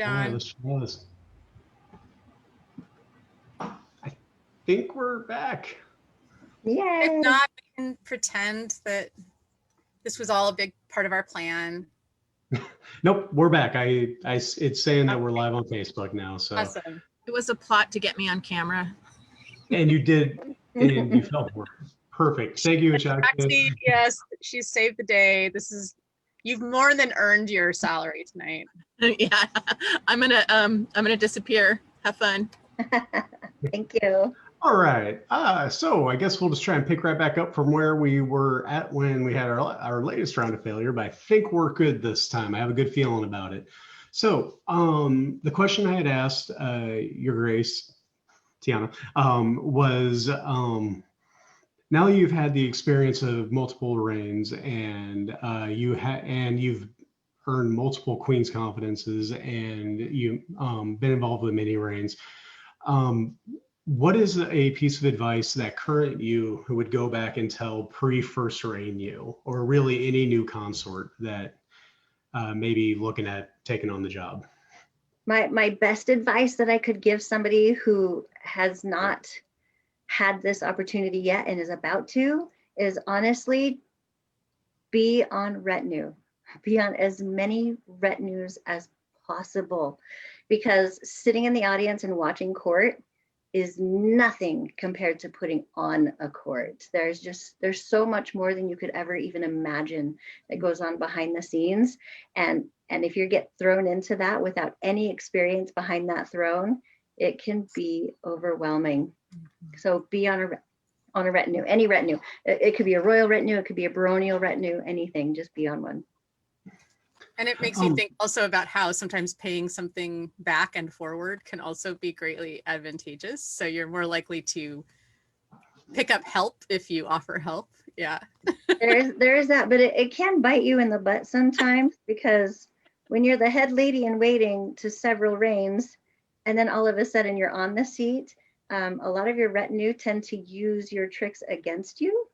All right, John. let's try this. I think we're back. Yay. If not, we can pretend that this was all a big part of our plan. Nope, we're back. It's saying that we're live on Facebook now. So Awesome. It was a plot to get me on camera. and you did, and you felt perfect. Thank you, Chuck. Actually, yes, she saved the day. You've more than earned your salary tonight. Yeah, I'm gonna disappear. Have fun. Thank you. All right. So I guess we'll just try and pick right back up from where we were at when we had our latest round of failure, but I think we're good this time. I have a good feeling about it. So the question I had asked Your Grace, Tianna, was now you've had the experience of multiple reigns and you've earned multiple queen's confidences and you've been involved with many reigns. What is a piece of advice that current you would go back and tell pre-first reign you, or really any new consort that may be looking at taking on the job? My best advice that I could give somebody who has not had this opportunity yet and is about to is honestly be on retinue. Be on as many retinues as possible, because sitting in the audience and watching court is nothing compared to putting on a court. There's so much more than you could ever even imagine that goes on behind the scenes. And if you get thrown into that without any experience behind that throne, it can be overwhelming. So be on a retinue, any retinue. It could be a royal retinue, it could be a baronial retinue, anything, just be on one. And it makes me think also about how sometimes paying something back and forward can also be greatly advantageous. So you're more likely to pick up help if you offer help. Yeah. There is that, but it can bite you in the butt sometimes, because when you're the head lady in waiting to several reigns, and then all of a sudden you're on the seat, a lot of your retinue tend to use your tricks against you.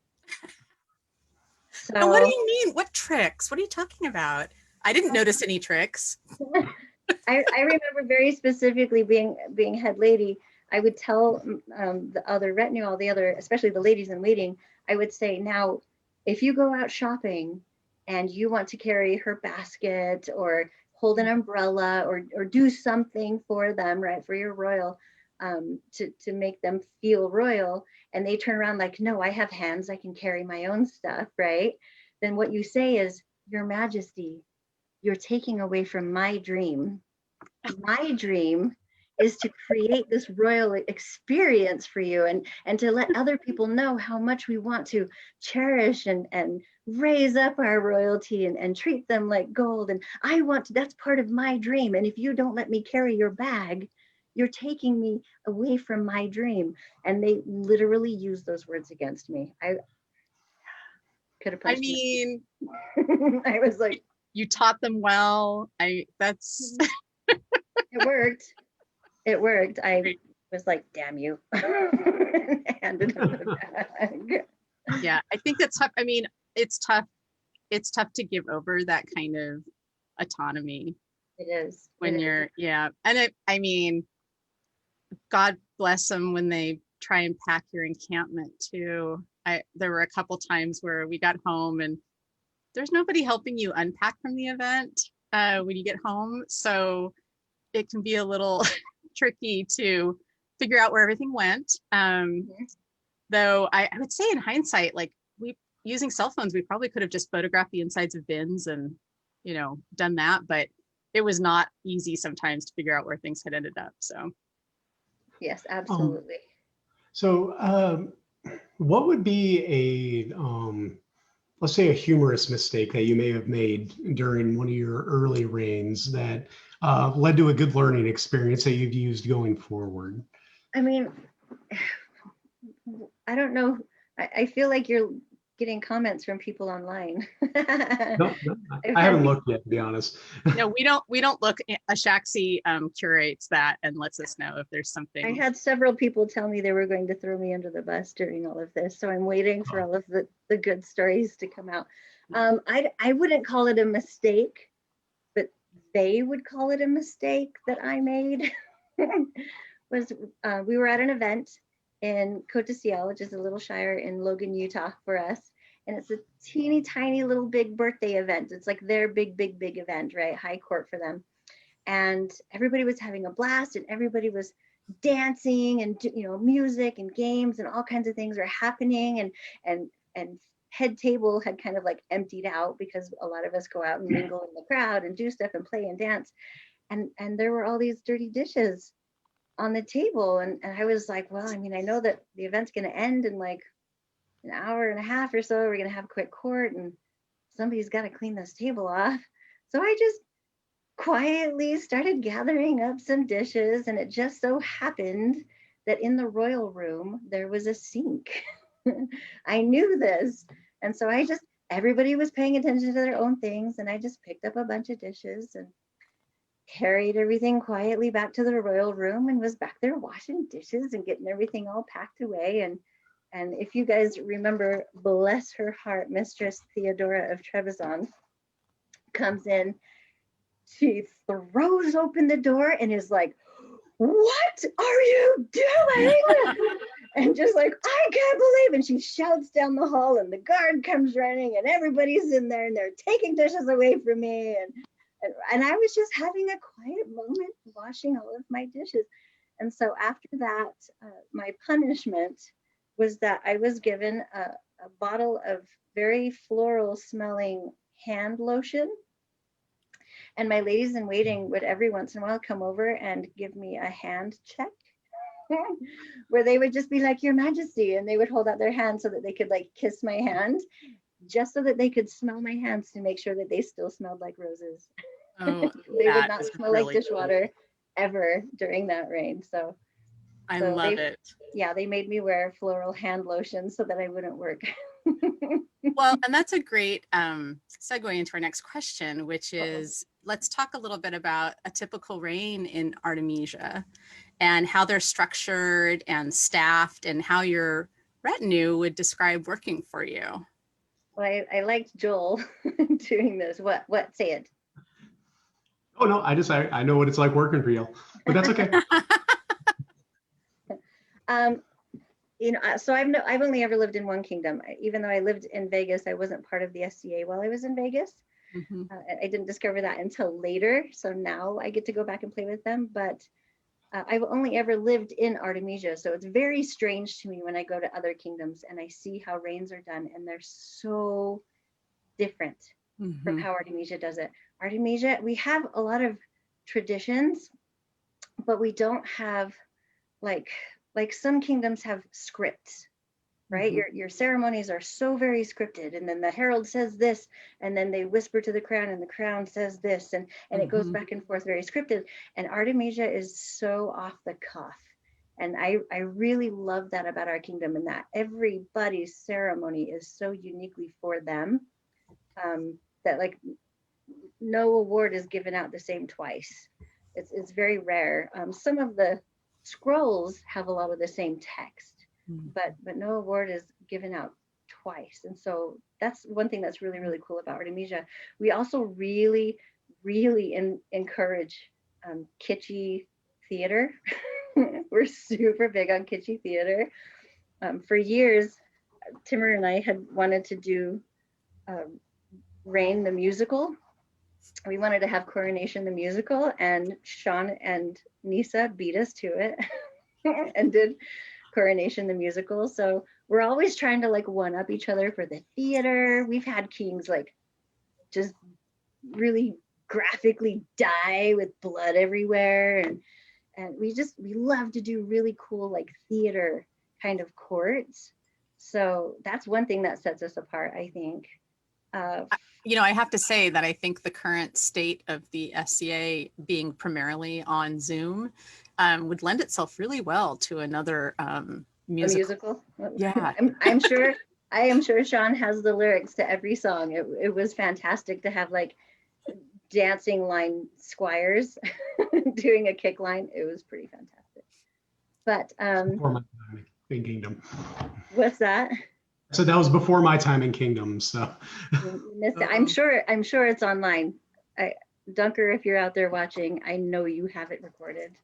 So, what do you mean? What tricks? What are you talking about? I didn't notice any tricks. I remember very specifically being head lady. I would tell the other retinue, all the other, especially the ladies in waiting, I would say, now, if you go out shopping and you want to carry her basket or hold an umbrella or do something for them, right, for your royal, to make them feel royal, and they turn around like, no, I have hands, I can carry my own stuff, right? Then what you say is, Your Majesty, you're taking away from my dream. My dream is to create this royal experience for you, and to let other people know how much we want to cherish and raise up our royalty and treat them like gold. And I want to, that's part of my dream. And if you don't let me carry your bag, you're taking me away from my dream. And they literally use those words against me. I could have punched me. I was like, you taught them well. That's it worked. It worked. I was like, damn you. Handed them the bag. Yeah, I think that's tough. I mean, it's tough. It's tough to give over that kind of autonomy. It is. When you're, yeah. And I mean, God bless them when they try and pack your encampment too. There were a couple times where we got home and there's nobody helping you unpack from the event when you get home. So it can be a little tricky to figure out where everything went. Though I would say in hindsight, like using cell phones, we probably could have just photographed the insides of bins and, done that. But it was not easy sometimes to figure out where things had ended up. So. Yes, absolutely. So what would be let's say a humorous mistake that you may have made during one of your early reigns that led to a good learning experience that you've used going forward? I mean, I don't know. I feel like you're getting comments from people online. No, I haven't looked yet, to be honest. No, we don't look. Ashaxi curates that and lets us know if there's something. I had several people tell me they were going to throw me under the bus during all of this, so I'm waiting for all of the good stories to come out. I wouldn't call it a mistake, but they would call it a mistake that I made was we were at an event in Cote d'Ciel, which is a little shire in Logan, Utah for us. And it's a teeny tiny little big birthday event. It's like their big event, right? High court for them. And everybody was having a blast and everybody was dancing and, you know, music and games and all kinds of things were happening. And head table had kind of like emptied out because a lot of us go out and mingle in the crowd and do stuff and play and dance. And there were all these dirty dishes on the table. And I was like, well, I mean, I know that the event's going to end in like an hour and a half or so. We're going to have quick court and somebody's got to clean this table off. So I just quietly started gathering up some dishes. And it just so happened that in the royal room, there was a sink. I knew this. And so everybody was paying attention to their own things. And I just picked up a bunch of dishes and carried everything quietly back to the royal room and was back there washing dishes and getting everything all packed away. And if you guys remember, bless her heart, Mistress Theodora of Trebizond comes in, she throws open the door and is like, "What are you doing?" And just like, "I can't believe," and she shouts down the hall and the guard comes running and everybody's in there and they're taking dishes away from me. And I was just having a quiet moment washing all of my dishes. And so after that, my punishment was that I was given a bottle of very floral smelling hand lotion. And my ladies in waiting would every once in a while come over and give me a hand check where they would just be like, "Your Majesty," and they would hold out their hand so that they could like kiss my hand, just so that they could smell my hands to make sure that they still smelled like roses. Oh, They would not smell really like dishwater ever during that reign. So I love it. Yeah, they made me wear floral hand lotion so that I wouldn't work. Well, and that's a great segue into our next question, which is, let's talk a little bit about a typical reign in Artemisia and how they're structured and staffed and how your retinue would describe working for you. Well, I liked Joel doing this. What? Say it. Oh no, I know what it's like working for you, but that's okay. You know, so I've only ever lived in one kingdom. Even though I lived in Vegas, I wasn't part of the SCA while I was in Vegas. Mm-hmm. I didn't discover that until later. So now I get to go back and play with them. But I've only ever lived in Artemisia. So it's very strange to me when I go to other kingdoms and I see how reigns are done. And they're so different from how Artemisia does it. Artemisia, we have a lot of traditions, but we don't have like some kingdoms have scripts, right? Your ceremonies are so very scripted, and then the herald says this, and then they whisper to the crown, and the crown says this, and it goes back and forth, very scripted. And Artemisia is so off the cuff, and I really love that about our kingdom, and that everybody's ceremony is so uniquely for them, that like no award is given out the same twice. It's very rare. Some of the scrolls have a lot of the same text, but no award is given out twice. And so that's one thing that's really, really cool about Artemisia. We also really, really encourage kitschy theater. We're super big on kitschy theater. For years, Timur and I had wanted to do Reign the musical. We wanted to have Coronation the musical, and Sean and Nisa beat us to it and did Coronation the musical. So we're always trying to like one up each other for the theater. We've had kings like just really graphically die with blood everywhere, and we love to do really cool like theater kind of courts. So that's one thing that sets us apart, I think. You know, I have to say that I think the current state of the SCA being primarily on Zoom would lend itself really well to another musical. Yeah. I am sure Sean has the lyrics to every song. It was fantastic to have like dancing line squires doing a kick line. It was pretty fantastic. But Before my time in Kingdom. What's that? So that was before my time in Kingdom. So You missed it. I'm sure it's online. Dunker, if you're out there watching, I know you have it recorded.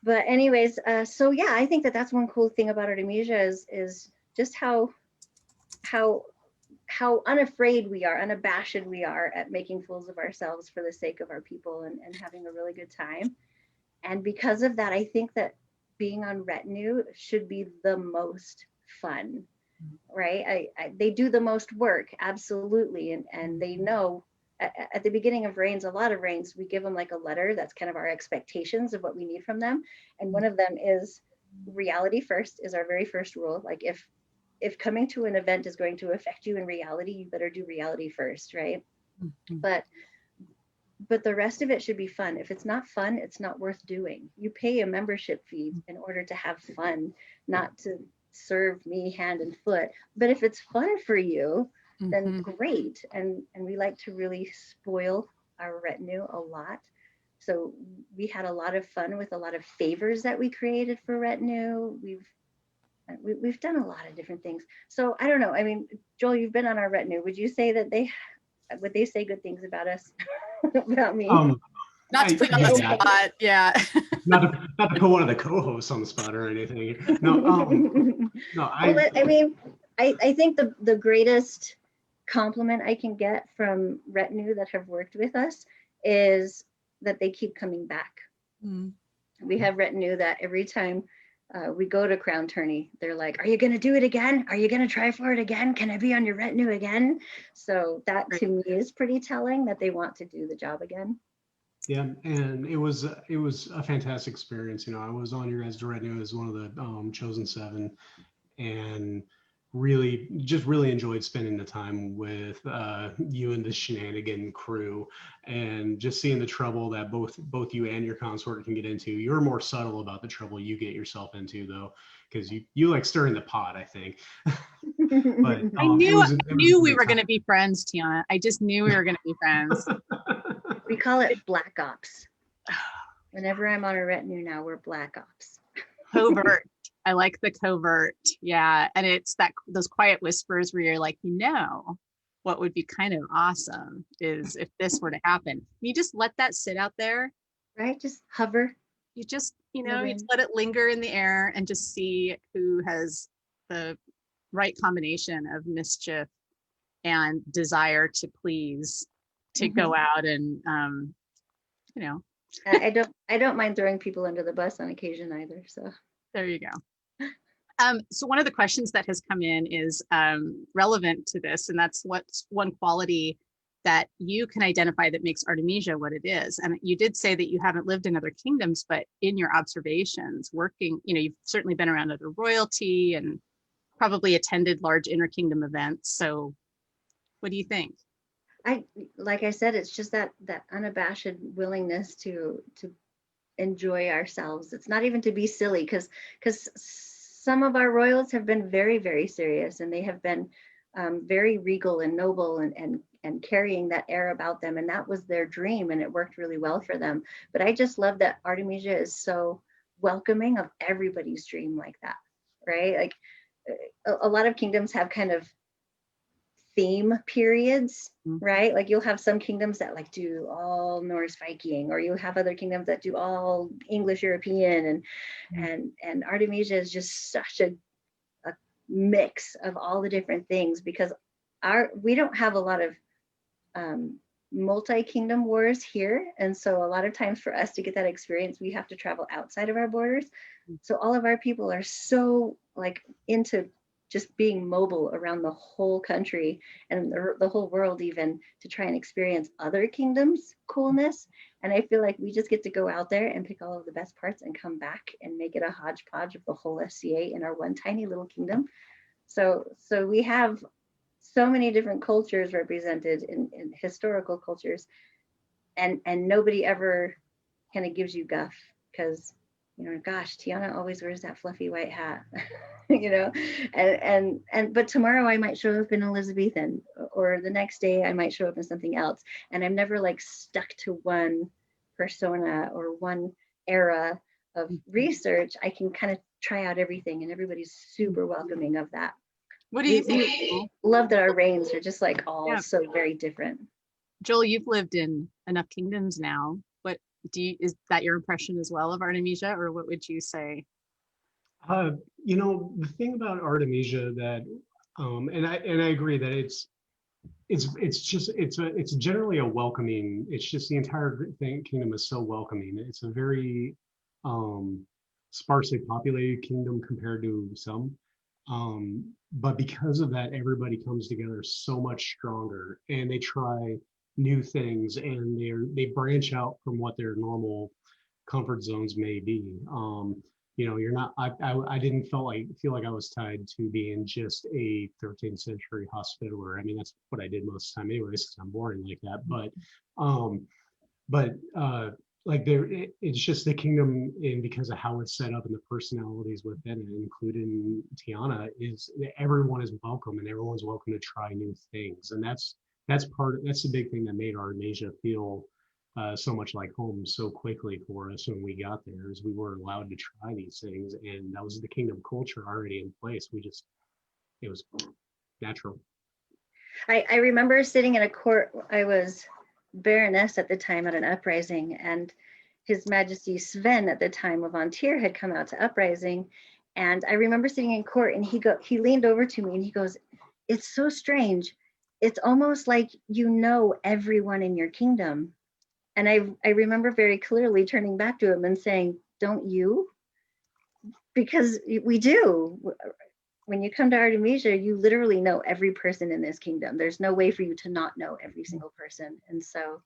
But anyways, so yeah, I think that that's one cool thing about Artemisia is just how unafraid we are, unabashed we are at making fools of ourselves for the sake of our people and having a really good time. And because of that, I think that being on retinue should be the most fun, right? They do the most work, absolutely. And they know at the beginning of reigns, a lot of reigns, we give them like a letter that's kind of our expectations of what we need from them. And one of them is reality first is our very first rule. Like if coming to an event is going to affect you in reality, you better do reality first, right? But the rest of it should be fun. If it's not fun, it's not worth doing. You pay a membership fee in order to have fun, not to serve me hand and foot. But if it's fun for you, then great. And we like to really spoil our retinue a lot. So we had a lot of fun with a lot of favors that we created for retinue. We've done a lot of different things. So I don't know. I mean, Joel, you've been on our retinue. Would you say that would they say good things about us? About me? Not to put you on the spot, yeah. not to put one of the co-hosts on the spot or anything. No, I mean, I think the greatest compliment I can get from retinue that have worked with us is that they keep coming back. We have retinue that every time we go to crown tourney, they're like, are you going to do it again? Are you going to try for it again? Can I be on your retinue again? So that to me is pretty telling that they want to do the job again. Yeah, and it was a fantastic experience. You know, I was on your guys' retinue as one of the chosen 7, and really enjoyed spending the time with you and the shenanigan crew, and just seeing the trouble that both you and your consort can get into. You're more subtle about the trouble you get yourself into, though, because you like stirring the pot, I think. But I knew we were going to be friends, Tianna. I just knew we were going to be friends. We call it Black Ops. Whenever I'm on a retinue now, we're Black Ops. Covert. I like the covert. Yeah. And it's those quiet whispers where you're like, what would be kind of awesome is if this were to happen. You just let that sit out there. Right? Just hover. You just, you just let it linger in the air and just see who has the right combination of mischief and desire to please, to go out and, I don't mind throwing people under the bus on occasion either. So there you go. So one of the questions that has come in is relevant to this, and that's what's one quality that you can identify that makes Artemisia what it is. And you did say that you haven't lived in other kingdoms, but in your observations working, you've certainly been around other royalty and probably attended large interkingdom events. So what do you think? Like I said, it's just that unabashed willingness to enjoy ourselves. It's not even to be silly, because some of our royals have been very, very serious, and they have been very regal and noble and carrying that air about them, and that was their dream, and it worked really well for them. But I just love that Artemisia is so welcoming of everybody's dream like that, right? Like a lot of kingdoms have kind of theme periods, right? Like you'll have some kingdoms that like do all Norse Viking, or you have other kingdoms that do all English European, and Artemisia is just such a mix of all the different things, because we don't have a lot of multi-kingdom wars here, and so a lot of times for us to get that experience, we have to travel outside of our borders. So all of our people are so like into just being mobile around the whole country and the whole world, even to try and experience other kingdoms' coolness. And I feel like we just get to go out there and pick all of the best parts and come back and make it a hodgepodge of the whole SCA in our one tiny little kingdom. So we have so many different cultures represented in historical cultures, and nobody ever kind of gives you guff, because gosh, Tianna always wears that fluffy white hat, but tomorrow I might show up in Elizabethan, or the next day I might show up in something else. And I'm never like stuck to one persona or one era of research. I can kind of try out everything, and everybody's super welcoming of that. What do you think? Love that our reigns are just like all so very different. Joel, you've lived in enough kingdoms now. What is that your impression as well of Artemisia, or what would you say? The thing about Artemisia that, and I agree that it's generally a welcoming. It's just the entire kingdom is so welcoming. It's a very um, sparsely populated kingdom compared to some. But because of that, everybody comes together so much stronger, and they try new things, and they branch out from what their normal comfort zones may be. You're not. I didn't feel like I was tied to being just a 13th century hospitaller. I mean, that's what I did most of the time, anyways, because I'm boring like that. Um, but like it's just the kingdom, and because of how it's set up and the personalities within it, including Tianna, is that everyone is welcome and everyone's welcome to try new things, and that's the big thing that made Artemisia feel so much like home so quickly for us when we got there, is we were allowed to try these things, and that was the kingdom culture already in place. It was natural. I remember sitting in a court. I was Baroness at the time at an uprising, and His Majesty Sven at the time of Antir had come out to uprising. And I remember sitting in court, and he leaned over to me and he goes, "It's so strange. It's almost like you know everyone in your kingdom." And I remember very clearly turning back to him and saying, "Don't you?" Because we do. When you come to Artemisia, you literally know every person in this kingdom. There's no way for you to not know every single person. And so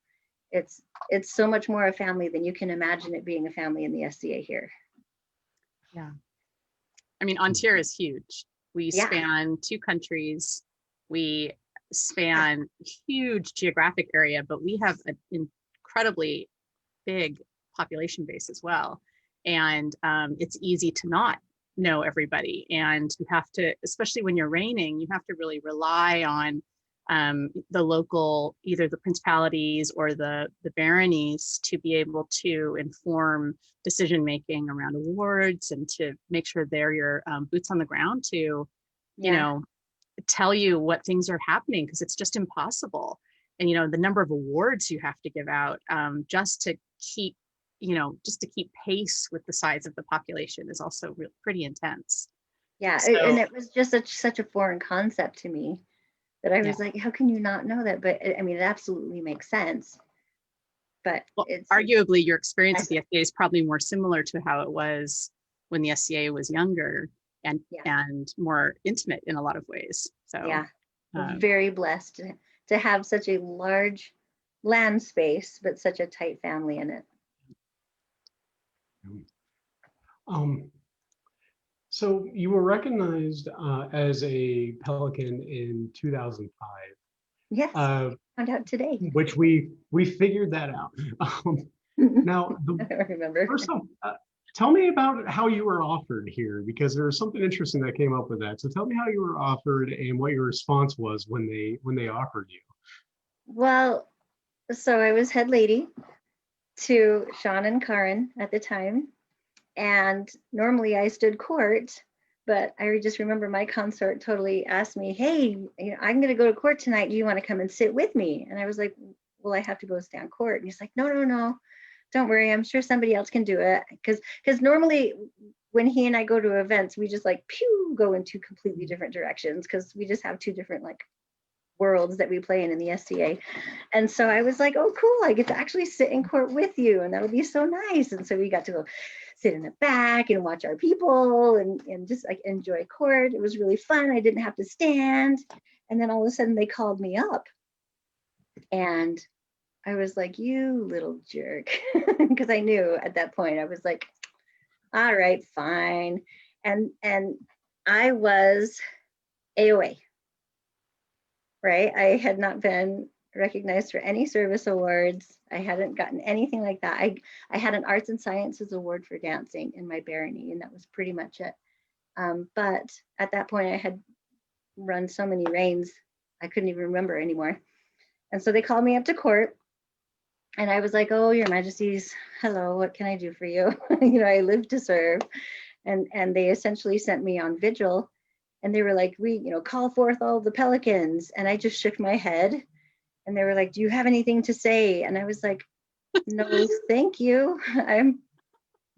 it's so much more a family than you can imagine it being a family in the SCA here. Yeah. I mean, Antir is huge. We Yeah. span 2 countries. We span huge geographic area, but we have an incredibly big population base as well. And it's easy to not know everybody. And you have to, especially when you're reigning, you have to really rely on the local, either the principalities or the baronies, to be able to inform decision making around awards and to make sure they're your boots on the ground to, tell you what things are happening, because it's just impossible. And the number of awards you have to give out just to keep pace with the size of the population is also pretty intense. Yeah, So, and it was just such a foreign concept to me that I was like, how can you not know that? But I mean, it absolutely makes sense. But it's arguably your experience with the SCA is probably more similar to how it was when the SCA was younger and more intimate in a lot of ways. So yeah, very blessed to have such a large land space, but such a tight family in it. So you were recognized as a pelican in 2005. Yes, found out today. Which we figured that out. Now, I remember. First off, tell me about how you were offered here, because there was something interesting that came up with that. So tell me how you were offered and what your response was when they offered you. Well, so I was head lady to Sean and Karen at the time. And normally I stood court, but I just remember my consort totally asked me, "Hey, I'm going to go to court tonight. Do you want to come and sit with me?" And I was like, "Well, I have to go stand court." And he's like, No, don't worry. I'm sure somebody else can do it." Because normally when he and I go to events, we just go in 2 completely different directions, because we just have 2 different worlds that we play in the SCA. And so I was like, "Oh, cool. I get to actually sit in court with you. And that'll be so nice." And so we got to go sit in the back and watch our people and just enjoy court. It was really fun. I didn't have to stand. And then all of a sudden they called me up. And I was like, "You little jerk." Because I knew at that point, I was like, all right, fine. And I was AOA. Right? I had not been recognized for any service awards. I hadn't gotten anything like that. I had an arts and sciences award for dancing in my barony, and that was pretty much it. But at that point, I had run so many reigns, I couldn't even remember anymore. And so they called me up to court, and I was like, "Oh, Your Majesties, hello, what can I do for you?" I live to serve. And they essentially sent me on vigil. And they were like, "We, call forth all the pelicans." And I just shook my head And they were like, do you have anything to say? And I was like, no, thank you.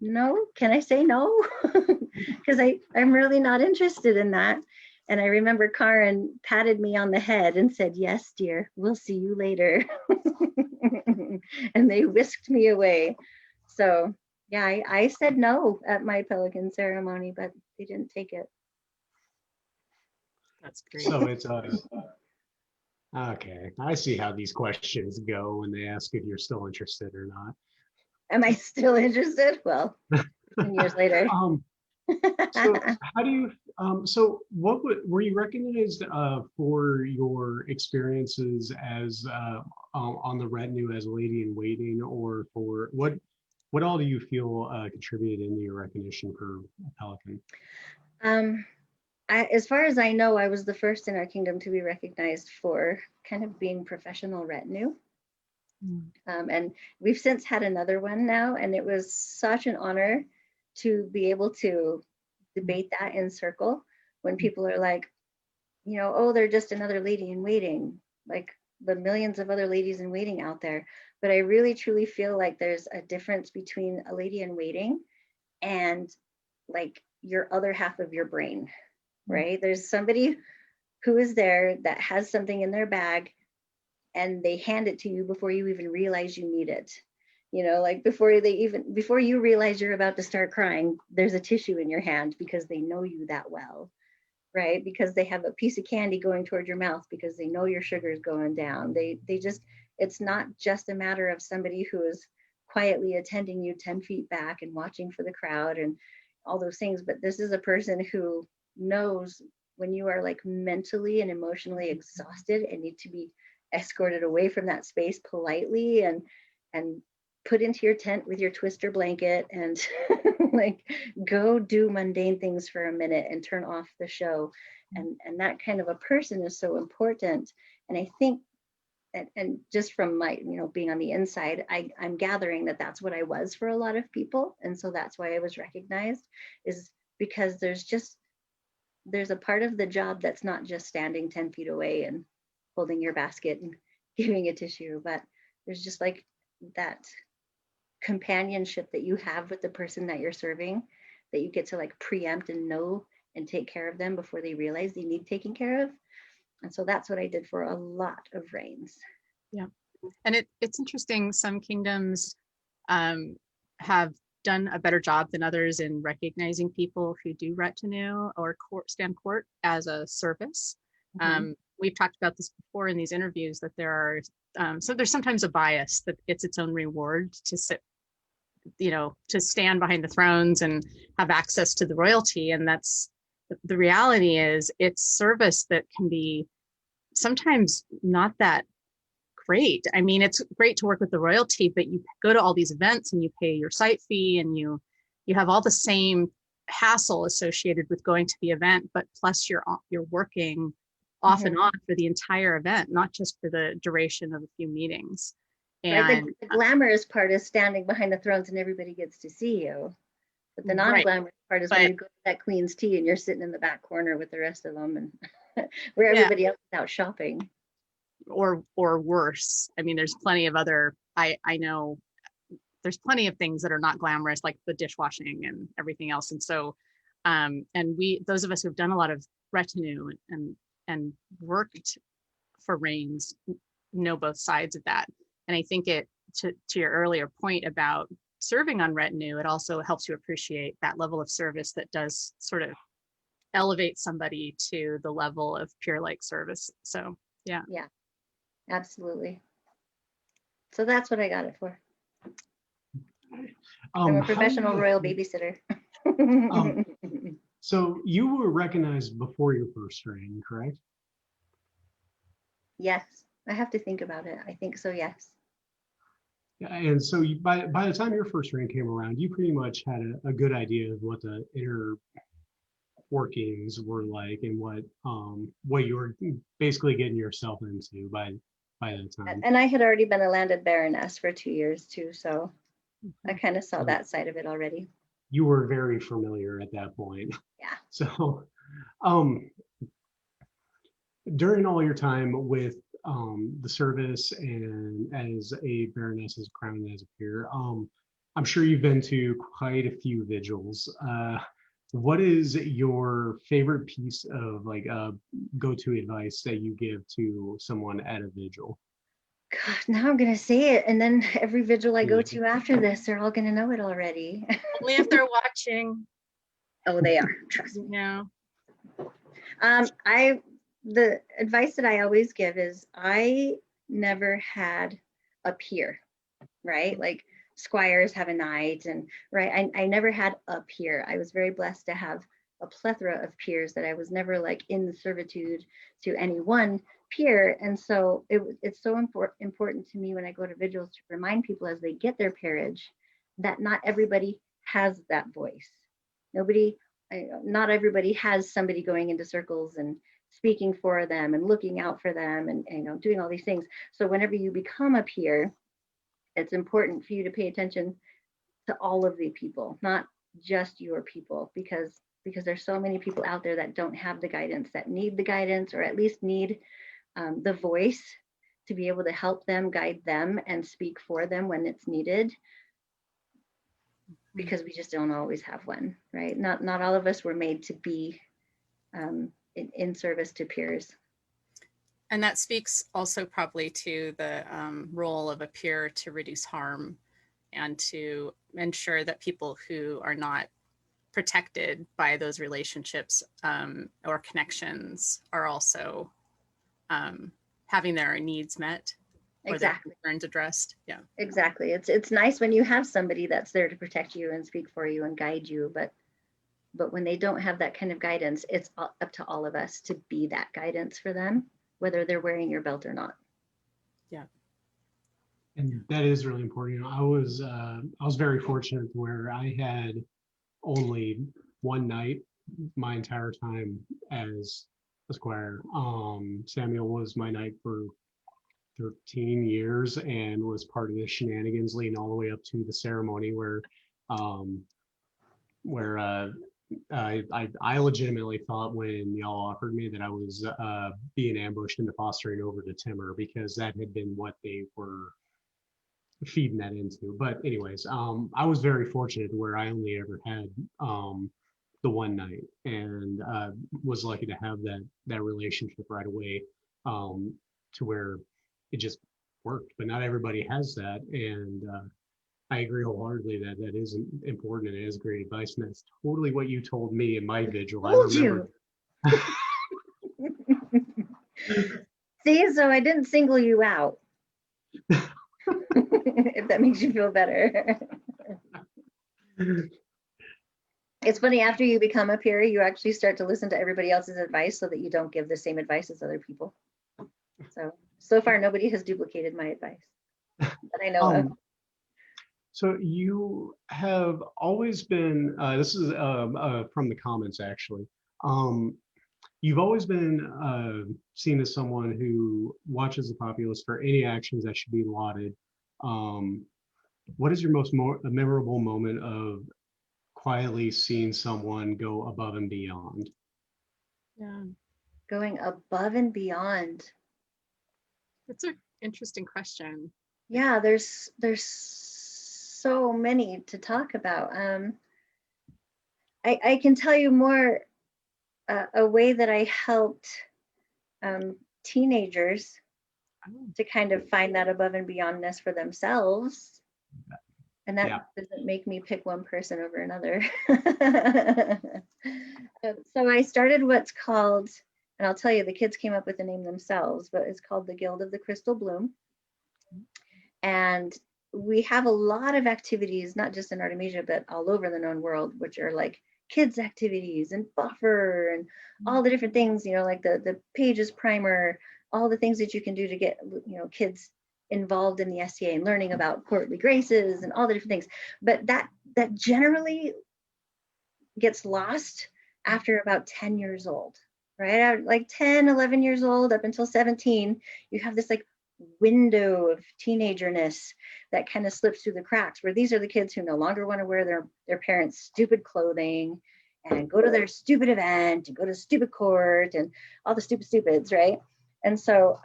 No, can I say no? Because I'm really not interested in that. And I remember Karen patted me on the head and said, yes, dear, we'll see you later. And they whisked me away. So yeah, I said no at my pelican ceremony, but they didn't take it. That's great. So it's okay. I see how these questions go when they ask if you're still interested or not. Am I still interested? Well, 10 years later. So how do you so what were you recognized for your experiences as on the retinue as a lady in waiting, or for what all do you feel contributed into your recognition for a pelican? As far as I know, I was the first in our kingdom to be recognized for kind of being professional retinue. And we've since had another one now, and it was such an honor to be able to debate that in circle when people are like, you know, oh, they're just another lady in waiting, like the millions of other ladies in waiting out there. But I really truly feel like there's a difference between a lady in waiting and like your other half of your brain, right? There's somebody who is there that has something in their bag and they hand it to you before you even realize you need it. You know, like before you realize you're about to start crying, there's a tissue in your hand because they know you that well, right? Because they have a piece of candy going toward your mouth because they know your sugar is going down. They just, it's not just a matter of somebody who is quietly attending you 10 feet back and watching for the crowd and all those things, but this is a person who knows when you are like mentally and emotionally exhausted and need to be escorted away from that space politely and put into your tent with your twister blanket and like go do mundane things for a minute and turn off the show. And that kind of a person is so important. And I think, and just from my, you know, being on the inside, I'm gathering that that's what I was for a lot of people. And so that's why I was recognized, is because there's a part of the job that's not just standing 10 feet away and holding your basket and giving a tissue, but there's just like that companionship that you have with the person that you're serving, that you get to like preempt and know and take care of them before they realize they need taking care of. And so that's what I did for a lot of reigns. Yeah. And it's interesting, some kingdoms have done a better job than others in recognizing people who do retinue or stand court as a service. We've talked about this before in these interviews, that there are so there's sometimes a bias that it's its own reward to sit, you know, to stand behind the thrones and have access to the royalty. And that's the reality, is it's service that can be sometimes not that great. I mean, it's great to work with the royalty, but you go to all these events and you pay your site fee and you have all the same hassle associated with going to the event, but plus you're working off and on for the entire event, not just for the duration of a few meetings. And right, the glamorous part is standing behind the thrones and everybody gets to see you. But the non-glamorous part is when you go to that Queen's tea and you're sitting in the back corner with the rest of them, and where everybody else is out shopping. Or worse. I mean, there's plenty of other, I know there's plenty of things that are not glamorous, like the dishwashing and everything else. And so, and those of us who've done a lot of retinue and worked for reigns know both sides of that. And I think to your earlier point about serving on retinue, it also helps you appreciate that level of service that does sort of elevate somebody to the level of peer-like service. So yeah. Absolutely. So that's what I got it for. I'm a professional royal babysitter. So you were recognized before your first reign, correct? Yes, I have to think about it. I think so, yes. Yeah, and so by the time your first reign came around, you pretty much had a good idea of what the inner workings were like and what you were basically getting yourself into by that time. And I had already been a landed baroness for 2 years too, so I kind of saw that side of it already. You were very familiar at that point. Yeah. So during all your time with the service and as a baroness, as a crown, and as a peer. I'm sure you've been to quite a few vigils. What is your favorite piece of like go-to advice that you give to someone at a vigil? God, now I'm gonna say it, and then every vigil I go to after this, they're all gonna know it already. Only if they're watching. Oh, they are. Trust me. Yeah. The advice that I always give is I never had a peer, right? Like squires have a knight, and right. I never had a peer. I was very blessed to have a plethora of peers that I was never like in servitude to any one peer. And so it's so important to me when I go to vigils to remind people as they get their peerage that not everybody has that voice. Not everybody has somebody going into circles and speaking for them and looking out for them and doing all these things. So whenever you become a peer, it's important for you to pay attention to all of the people, not just your people, because there's so many people out there that don't have the guidance, that need the guidance, or at least need the voice to be able to help them, guide them, and speak for them when it's needed. Because we just don't always have one, right? Not all of us were made to be in service to peers. And that speaks also probably to the role of a peer to reduce harm and to ensure that people who are not protected by those relationships or connections are also having their needs met. Exactly. Or their concerns addressed. Yeah. Exactly. It's nice when you have somebody that's there to protect you and speak for you and guide you, but when they don't have that kind of guidance, it's up to all of us to be that guidance for them, whether they're wearing your belt or not. Yeah. And that is really important. I was very fortunate where I had only one night my entire time as a squire. Samuel was my knight for 13 years and was part of the shenanigans leading all the way up to the ceremony where I legitimately thought when y'all offered me that I was being ambushed into fostering over to Timur, because that had been what they were feeding that into. But anyways, I was very fortunate where I only ever had the one night, and was lucky to have that relationship right away, to where it just worked. But not everybody has that, and I agree wholeheartedly that that is important and it is great advice, and that's totally what you told me in my vigil. I remember. See, so I didn't single you out. If that makes you feel better. It's funny, after you become a peer, you actually start to listen to everybody else's advice so that you don't give the same advice as other people. So far, nobody has duplicated my advice that I know of. So you have always been, this is from the comments actually, you've always been seen as someone who watches the populace for any actions that should be lauded. What is your most memorable moment of quietly seeing someone go above and beyond? Yeah. Going above and beyond. That's an interesting question. Yeah, there's so many to talk about. I can tell you more. A way that I helped teenagers to kind of find that above and beyondness for themselves. And that doesn't make me pick one person over another. So I started what's called, and I'll tell you, the kids came up with the name themselves, but it's called the Guild of the Crystal Bloom. And we have a lot of activities, not just in Artemisia, but all over the known world, which are like kids activities and buffer and all the different things, like the pages primer, all the things that you can do to get, kids involved in the SCA and learning about courtly graces and all the different things. But that generally gets lost after about 10 years old, right? Like 10, 11 years old up until 17, you have this like window of teenagerness that kind of slips through the cracks, where these are the kids who no longer want to wear their parents' stupid clothing and go to their stupid event and go to stupid court and all the stupids, right? And so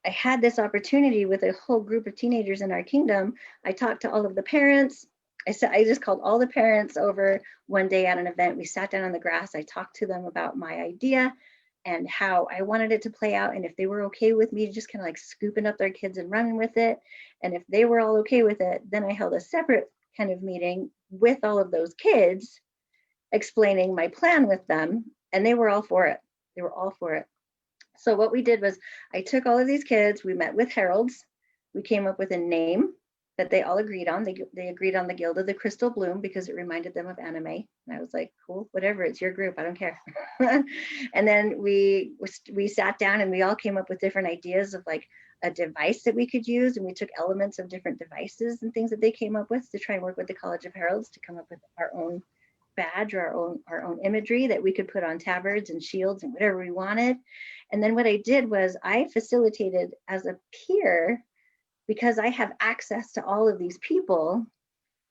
I had this opportunity with a whole group of teenagers in our kingdom. I talked to all of the parents. I just called all the parents over one day at an event. We sat down on the grass. I talked to them about my idea and how I wanted it to play out, and if they were okay with me just kind of like scooping up their kids and running with it. And if they were all okay with it, then I held a separate kind of meeting with all of those kids, explaining my plan with them, and they were all for it. They were all for it. So what we did was I took all of these kids, we met with heralds, we came up with a name that they all agreed on. They agreed on the Guild of the Crystal Bloom because it reminded them of anime. And I was like, cool, whatever, it's your group, I don't care. And then we sat down and we all came up with different ideas of like a device that we could use. And we took elements of different devices and things that they came up with to try and work with the College of Heralds to come up with our own badge or our own imagery that we could put on tabards and shields and whatever we wanted. And then what I did was I facilitated as a peer, because I have access to all of these people,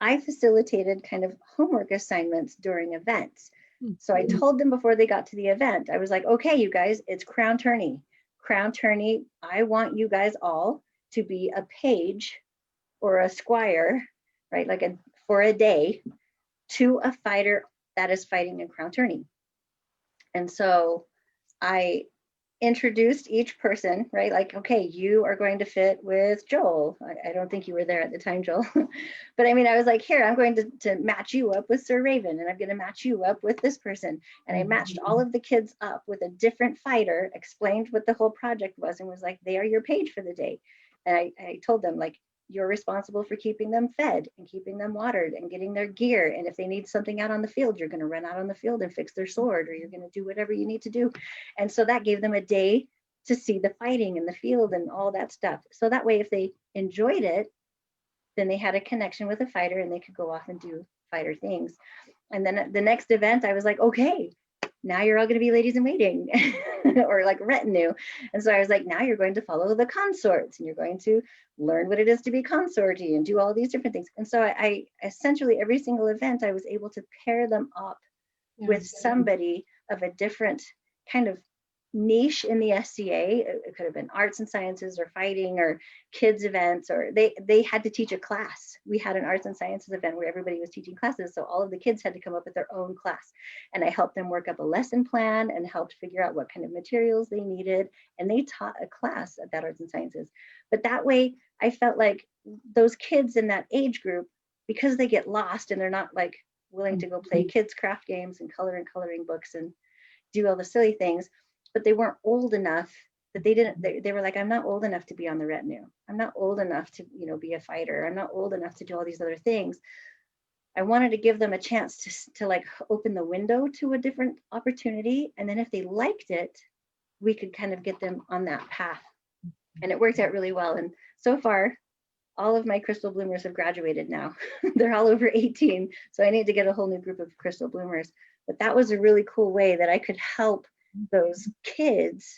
I facilitated kind of homework assignments during events. So I told them before they got to the event, I was like, okay, you guys, it's crown tourney. Crown tourney, I want you guys all to be a page or a squire, right? Like for a day to a fighter that is fighting in crown tourney. And so I introduced each person, right? Like, okay, you are going to fit with Joel. I don't think you were there at the time, Joel. But I mean, I was like, here, I'm going to match you up with Sir Raven, and I'm going to match you up with this person. And I matched all of the kids up with a different fighter, explained what the whole project was, and was like, they are your page for the day. And I told them, like, you're responsible for keeping them fed and keeping them watered and getting their gear. And if they need something out on the field, you're going to run out on the field and fix their sword, or you're going to do whatever you need to do. And so that gave them a day to see the fighting in the field and all that stuff. So that way, if they enjoyed it, then they had a connection with a fighter and they could go off and do fighter things. And then at the next event, I was like, okay, now you're all going to be ladies in waiting or like retinue. And so I was like, now you're going to follow the consorts and you're going to learn what it is to be consorty and do all these different things. And so I essentially every single event, I was able to pair them up with somebody of a different kind of niche in the SCA. It could have been arts and sciences or fighting or kids events, or they had to teach a class. We had an arts and sciences event where everybody was teaching classes, so all of the kids had to come up with their own class, and I helped them work up a lesson plan and helped figure out what kind of materials they needed, and they taught a class at that arts and sciences. But that way I felt like those kids in that age group, because they get lost and they're not like willing to go play kids craft games and coloring books and do all the silly things, but they weren't old enough that they were like, I'm not old enough to be on the retinue. I'm not old enough to, be a fighter. I'm not old enough to do all these other things. I wanted to give them a chance to like open the window to a different opportunity. And then if they liked it, we could kind of get them on that path. And it worked out really well. And so far, all of my crystal bloomers have graduated now. They're all over 18. So I need to get a whole new group of crystal bloomers. But that was a really cool way that I could help those kids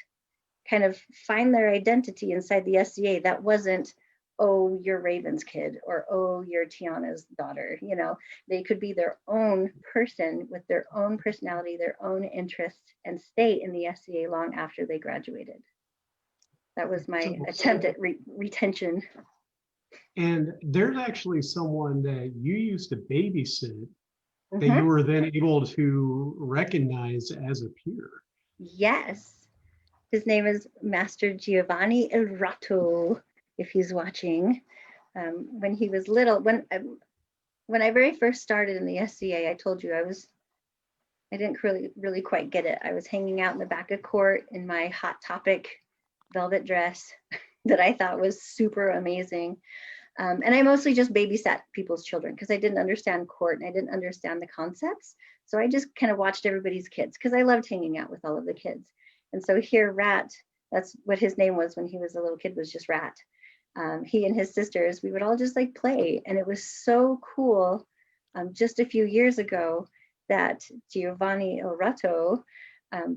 kind of find their identity inside the SCA. That wasn't, oh, you're Raven's kid, or oh, you're Tianna's daughter. They could be their own person with their own personality, their own interests, and stay in the SCA long after they graduated. That was my attempt at retention. And there's actually someone that you used to babysit that you were then able to recognize as a peer. Yes, his name is Master Giovanni Il Ratto, if he's watching. When he was little, when I very first started in the SCA, I told you I didn't really quite get it. I was hanging out in the back of court in my Hot Topic velvet dress that I thought was super amazing. And I mostly just babysat people's children because I didn't understand court and I didn't understand the concepts. So I just kind of watched everybody's kids because I loved hanging out with all of the kids. And so here, Rat, that's what his name was when he was a little kid, was just Rat. He and his sisters, we would all just like play. And it was so cool just a few years ago that Giovanni Il Ratto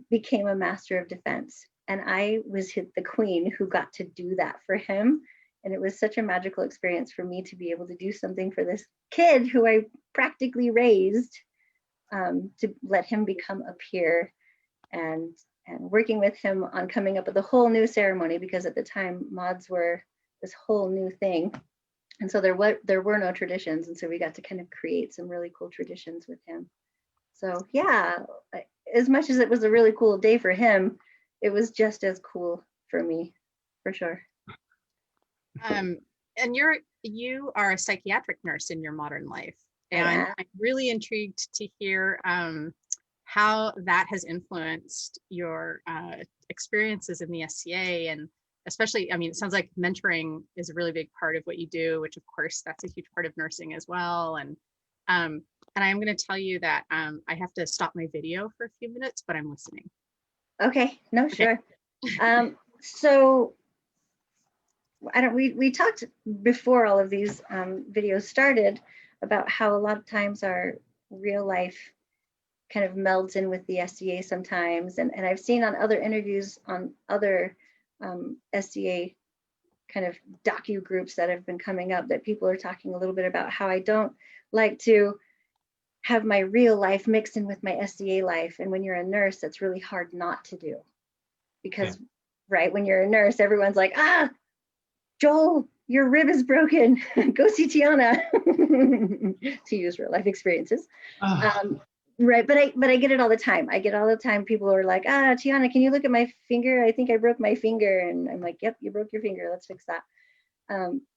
became a master of defense. And I was the queen who got to do that for him. And it was such a magical experience for me to be able to do something for this kid who I practically raised, to let him become a peer and working with him on coming up with a whole new ceremony, because at the time mods were this whole new thing. And so there were no traditions. And so we got to kind of create some really cool traditions with him. So yeah, as much as it was a really cool day for him, it was just as cool for me, for sure. And you are a psychiatric nurse in your modern life. And Yeah. I'm really intrigued to hear how that has influenced your experiences in the SCA. And especially, I mean, it sounds like mentoring is a really big part of what you do, which of course that's a huge part of nursing as well. And I am going to tell you that I have to stop my video for a few minutes, but I'm listening. Okay, no, sure. So we talked before all of these videos started about how a lot of times our real life kind of melds in with the SCA sometimes. And I've seen on other interviews on other SCA kind of docu groups that have been coming up, that people are talking a little bit about how I don't like to have my real life mixed in with my SCA life. And when you're a nurse, that's really hard not to do. Because, right, when you're a nurse, everyone's like, ah, Joel, your rib is broken. Go see Tianna, to use real life experiences. Right, but I get it all the time. I get all the time. People are like, ah, Tianna, can you look at my finger? I think I broke my finger. And I'm like, yep, you broke your finger. Let's fix that.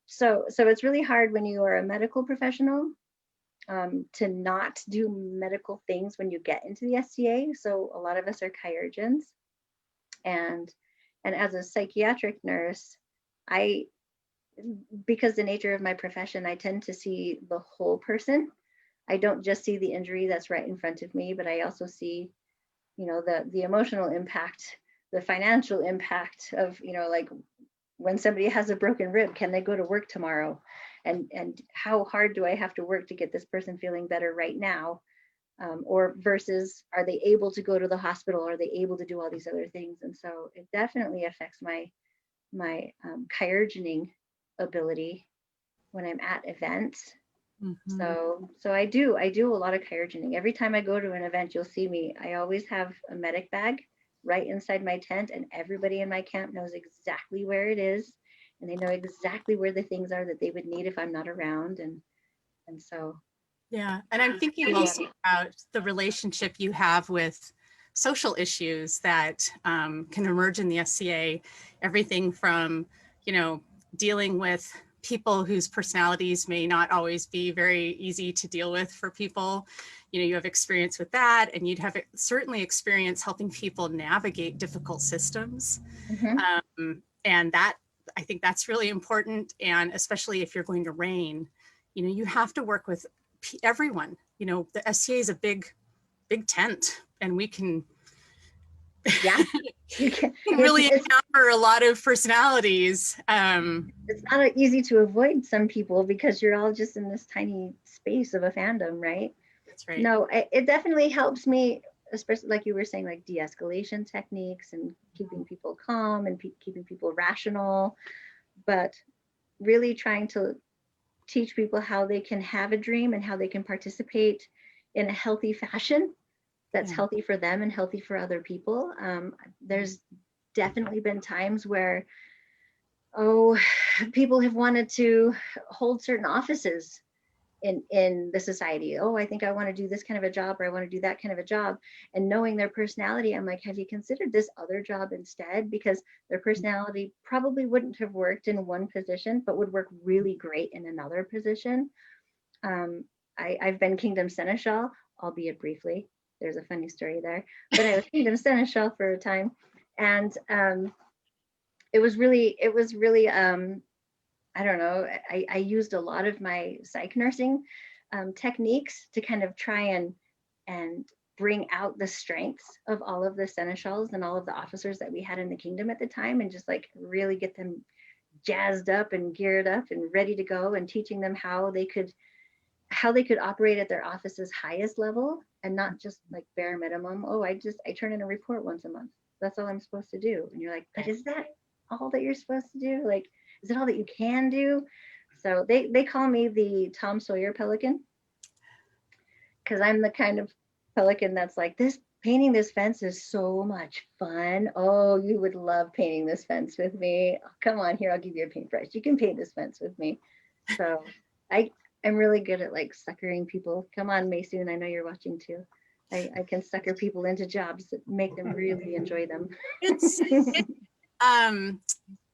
So it's really hard when you are a medical professional to not do medical things when you get into the SCA. So a lot of us are chirurgeons. And as a psychiatric nurse, because the nature of my profession, I tend to see the whole person. I don't just see the injury that's right in front of me, but I also see, you know, the emotional impact, the financial impact of, you know, like when somebody has a broken rib, can they go to work tomorrow? And how hard do I have to work to get this person feeling better right now? Or versus, are they able to go to the hospital? Are they able to do all these other things? And so it definitely affects my chirurgeoning ability when I'm at events. Mm-hmm. So I do a lot of chirurgeoning. Every time I go to an event, you'll see me. I always have a medic bag right inside my tent, and everybody in my camp knows exactly where it is, and they know exactly where the things are that they would need if I'm not around. And so yeah, and I'm thinking also about the relationship you have with social issues that can emerge in the SCA. Everything from, you know, dealing with people whose personalities may not always be very easy to deal with for people. You know, you have experience with that, and you'd have certainly experience helping people navigate difficult systems. And that, I think that's really important. And especially if you're going to reign, you know, you have to work with everyone. You know, the SCA is a big tent, and we can you can really encounter a lot of personalities. It's not easy to avoid some people because you're all just in this tiny space of a fandom, right? That's right. No, it definitely helps me, especially like you were saying, like de-escalation techniques and keeping people calm and keeping people rational, but really trying to teach people how they can have a dream and how they can participate in a healthy fashion that's healthy for them and healthy for other people. There's definitely been times where, people have wanted to hold certain offices in the society. I think I want to do this kind of a job, or I want to do that kind of a job. And knowing their personality, I'm like, have you considered this other job instead? Because their personality probably wouldn't have worked in one position, but would work really great in another position. I've been Kingdom Seneschal, albeit briefly. There's a funny story there, but I was Kingdom Seneschal for a time. And it was really, I don't know, I used a lot of my psych nursing techniques to kind of try and bring out the strengths of all of the seneschals and all of the officers that we had in the kingdom at the time, and just like really get them jazzed up and geared up and ready to go, and teaching them how they could operate at their office's highest level, and not just like bare minimum. I turn in a report once a month. That's all I'm supposed to do. And you're like, but is that all that you're supposed to do? Like, is it all that you can do? So they call me the Tom Sawyer Pelican, because I'm the kind of pelican that's like, this painting this fence is so much fun. Oh, you would love painting this fence with me. Oh, come on here, I'll give you a paintbrush. You can paint this fence with me. So I'm really good at like suckering people. Come on, Maysoon, I know you're watching too. I can sucker people into jobs that make them really enjoy them. It's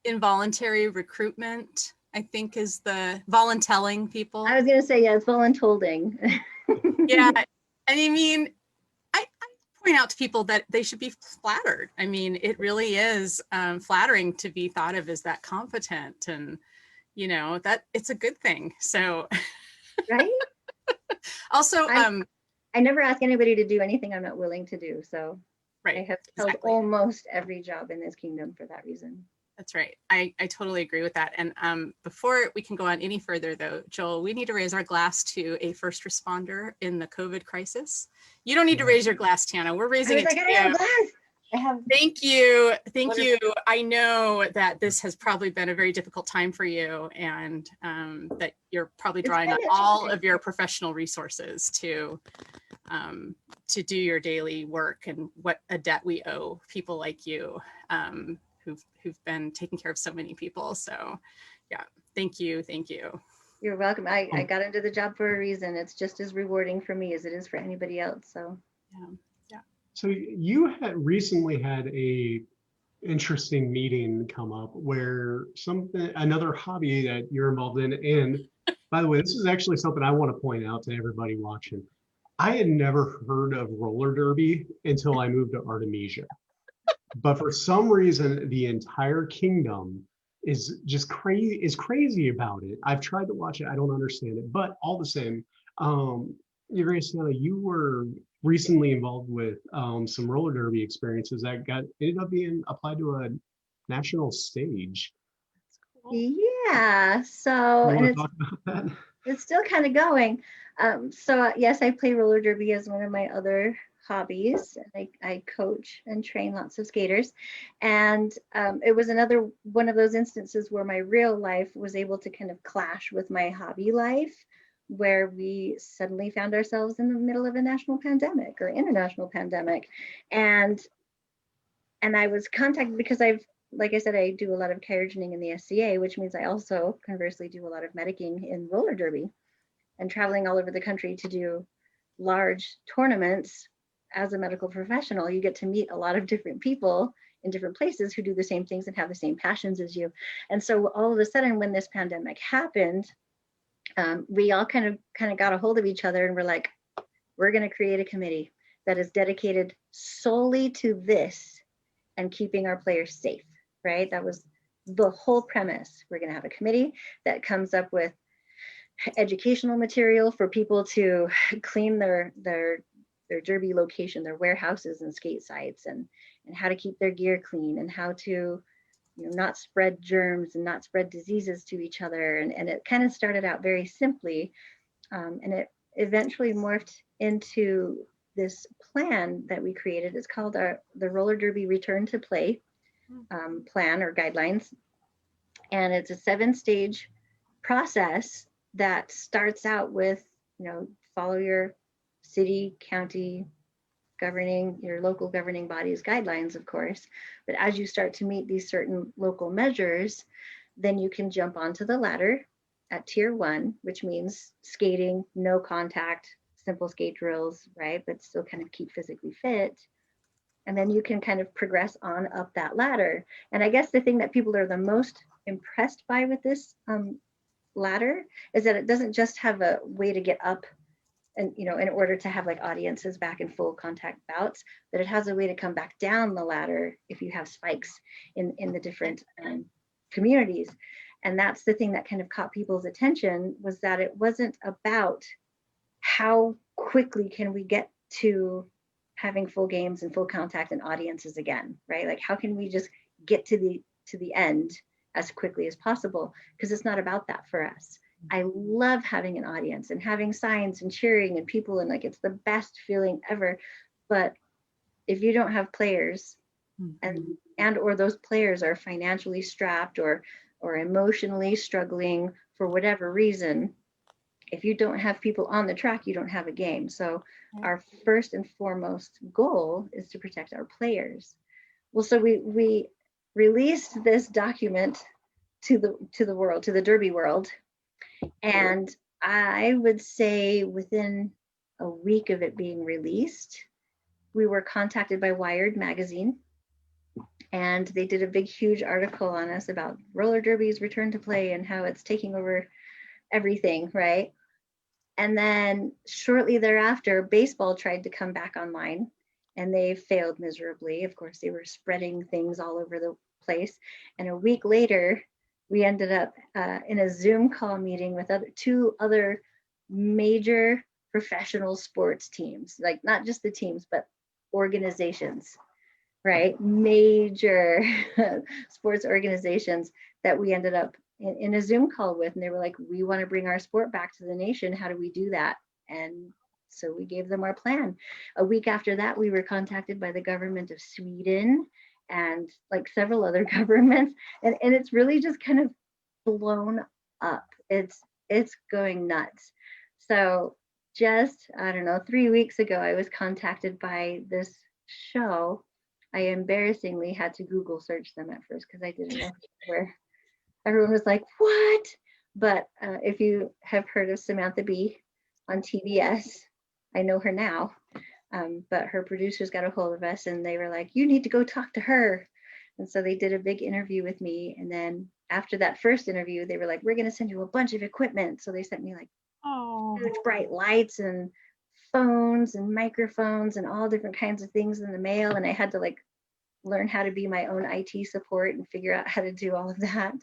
involuntary recruitment, I think, is the voluntelling people. I was gonna say, yeah, it's voluntolding. Yeah, and I mean, I point out to people that they should be flattered. I mean, it really is flattering to be thought of as that competent, and you know that it's a good thing. So, Right? also, I never ask anybody to do anything I'm not willing to do. So right, I have held exactly. almost every job in this kingdom for that reason. That's right. I totally agree with that. And before we can go on any further, though, Joel, we need to raise our glass to a first responder in the COVID crisis. You don't need to raise your glass, Tianna. We're raising it to you. Thank you. Thank you. I know that this has probably been a very difficult time for you, and that you're probably drawing on all of your professional resources to do your daily work, and what a debt we owe people like you who've been taking care of so many people. So yeah, thank you. Thank you. You're welcome. I got into the job for a reason. It's just as rewarding for me as it is for anybody else. So yeah. So you had recently had a interesting meeting come up where another hobby that you're involved in, and by the way, this is actually something I want to point out to everybody watching. I had never heard of roller derby until I moved to Artemisia. But for some reason, the entire kingdom is just crazy about it. I've tried to watch it. I don't understand it, but all the same, Your Grace, you were recently involved with some roller derby experiences that ended up being applied to a national stage. yeah, so You want to talk about that? It's still kind of going. So yes, I play roller derby as one of my other hobbies. I coach and train lots of skaters, and it was another one of those instances where my real life was able to kind of clash with my hobby life, where we suddenly found ourselves in the middle of a national pandemic or international pandemic, and I was contacted because like I said, I do a lot of kyrogening in the SCA, which means I also conversely do a lot of medicing in roller derby and traveling all over the country to do large tournaments. As a medical professional, you get to meet a lot of different people in different places who do the same things and have the same passions as you. And so all of a sudden, when this pandemic happened, we all kind of got a hold of each other and we're like, we're going to create a committee that is dedicated solely to this and keeping our players safe, right? That was the whole premise. We're going to have a committee that comes up with educational material for people to clean their derby location, their warehouses and skate sites, and how to keep their gear clean, and how to not spread germs and not spread diseases to each other. And it kind of started out very simply, and it eventually morphed into this plan that we created. It's called the Roller Derby Return to Play plan or guidelines. And it's a 7-stage process that starts out with, follow your city, county governing, your local governing body's guidelines, of course. But as you start to meet these certain local measures, then you can jump onto the ladder at tier 1, which means skating, no contact, simple skate drills, right? But still kind of keep physically fit. And then you can kind of progress on up that ladder. And I guess the thing that people are the most impressed by with this ladder is that it doesn't just have a way to get up and, in order to have like audiences back in full contact bouts, but it has a way to come back down the ladder if you have spikes in the different communities. And that's the thing that kind of caught people's attention, was that it wasn't about how quickly can we get to having full games and full contact and audiences again, right? Like, how can we just get to the end as quickly as possible? Because it's not about that for us. I love having an audience and having signs and cheering and people, and like, it's the best feeling ever. But if you don't have players, and or those players are financially strapped or emotionally struggling for whatever reason, if you don't have people on the track, you don't have a game. So our first and foremost goal is to protect our players. Well, so we released this document to the world, to the Derby world, and I would say within a week of it being released, we were contacted by Wired magazine, and they did a big, huge article on us about roller derby's return to play and how it's taking over everything, right? And then shortly thereafter, baseball tried to come back online, and they failed miserably. Of course, they were spreading things all over the place. And a week later, we ended up in a Zoom call meeting with two other major professional sports teams, like not just the teams, but organizations, right? Major sports organizations that we ended up in a Zoom call with. And they were like, we want to bring our sport back to the nation. How do we do that? And so we gave them our plan. A week after that, we were contacted by the government of Sweden and like several other governments. And it's really just kind of blown up. It's going nuts. So just, I don't know, 3 weeks ago, I was contacted by this show. I embarrassingly had to Google search them at first because I didn't know where. Everyone was like, what? But if you have heard of Samantha Bee on TBS, I know her now. But her producers got a hold of us and they were like, you need to go talk to her. And so they did a big interview with me. And then after that first interview, they were like, we're going to send you a bunch of equipment. So they sent me like huge bright lights and phones and microphones and all different kinds of things in the mail. And I had to like learn how to be my own IT support and figure out how to do all of that.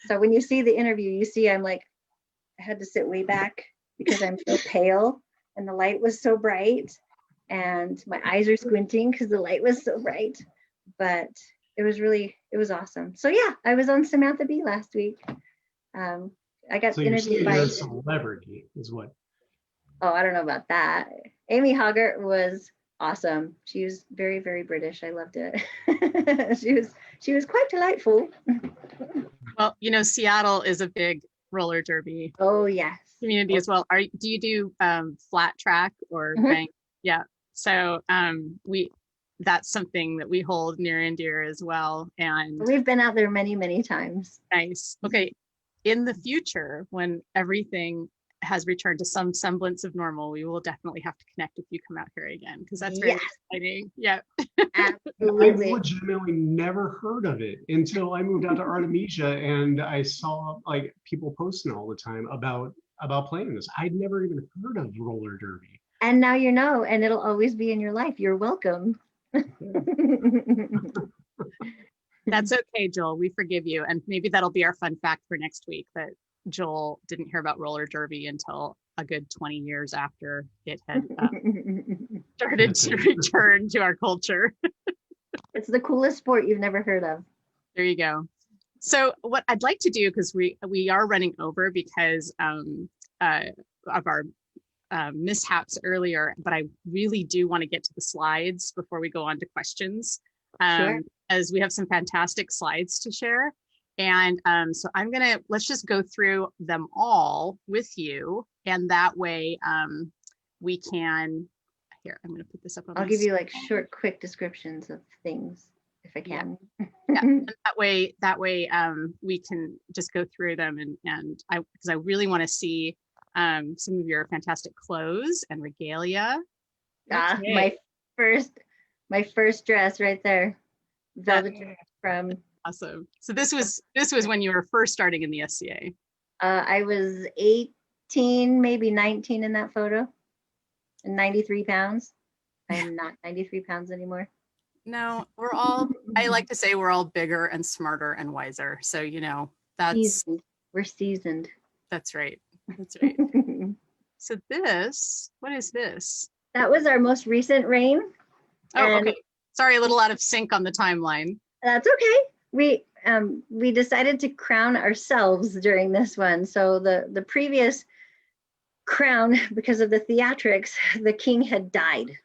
So when you see the interview, you see I'm like, I had to sit way back because I'm so pale and the light was so bright and my eyes are squinting because the light was so bright. But it was awesome. So yeah, I was on Samantha Bee last week. I got So you're interviewed by a celebrity is what? Oh, I don't know about that. Amy Hoggart was awesome. She was very, very British. I loved it. she was quite delightful. Well, you know, Seattle is a big roller derby Oh yes. community as well. Do you do flat track or bank? Yeah. So that's something that we hold near and dear as well. And we've been out there many, many times. Nice. Okay. In the future, when everything has returned to some semblance of normal, we will definitely have to connect if you come out here again, because that's very exciting. Yeah. Absolutely. I've legitimately never heard of it until I moved out to Artemisia and I saw like people posting all the time about playing this. I'd never even heard of roller derby. And now you know, and it'll always be in your life. You're welcome. That's okay, Joel. We forgive you. And maybe that'll be our fun fact for next week, that Joel didn't hear about roller derby until a good 20 years after it had started to return to our culture. It's the coolest sport you've never heard of. There you go. So what I'd like to do, because we are running over because of our mishaps earlier, but I really do want to get to the slides before we go on to questions. Sure. As we have some fantastic slides to share. And so let's just go through them all with you. And that way we can, here, I'm gonna put this up on I'll give you like short, quick descriptions of things if I can. Yeah. And that way we can just go through them because I really want to see some of your fantastic clothes and regalia. Okay. My first dress right there. Velvet dress from awesome. So this was when you were first starting in the SCA. I was 18, maybe 19 in that photo, and 93 pounds. I am not 93 pounds anymore. No, I like to say we're all bigger and smarter and wiser. So, you know, we're seasoned. That's right. That's right. So what is this? That was our most recent reign. Oh, okay. Sorry, a little out of sync on the timeline. That's okay. We decided to crown ourselves during this one. So the previous crown, because of the theatrics, the king had died.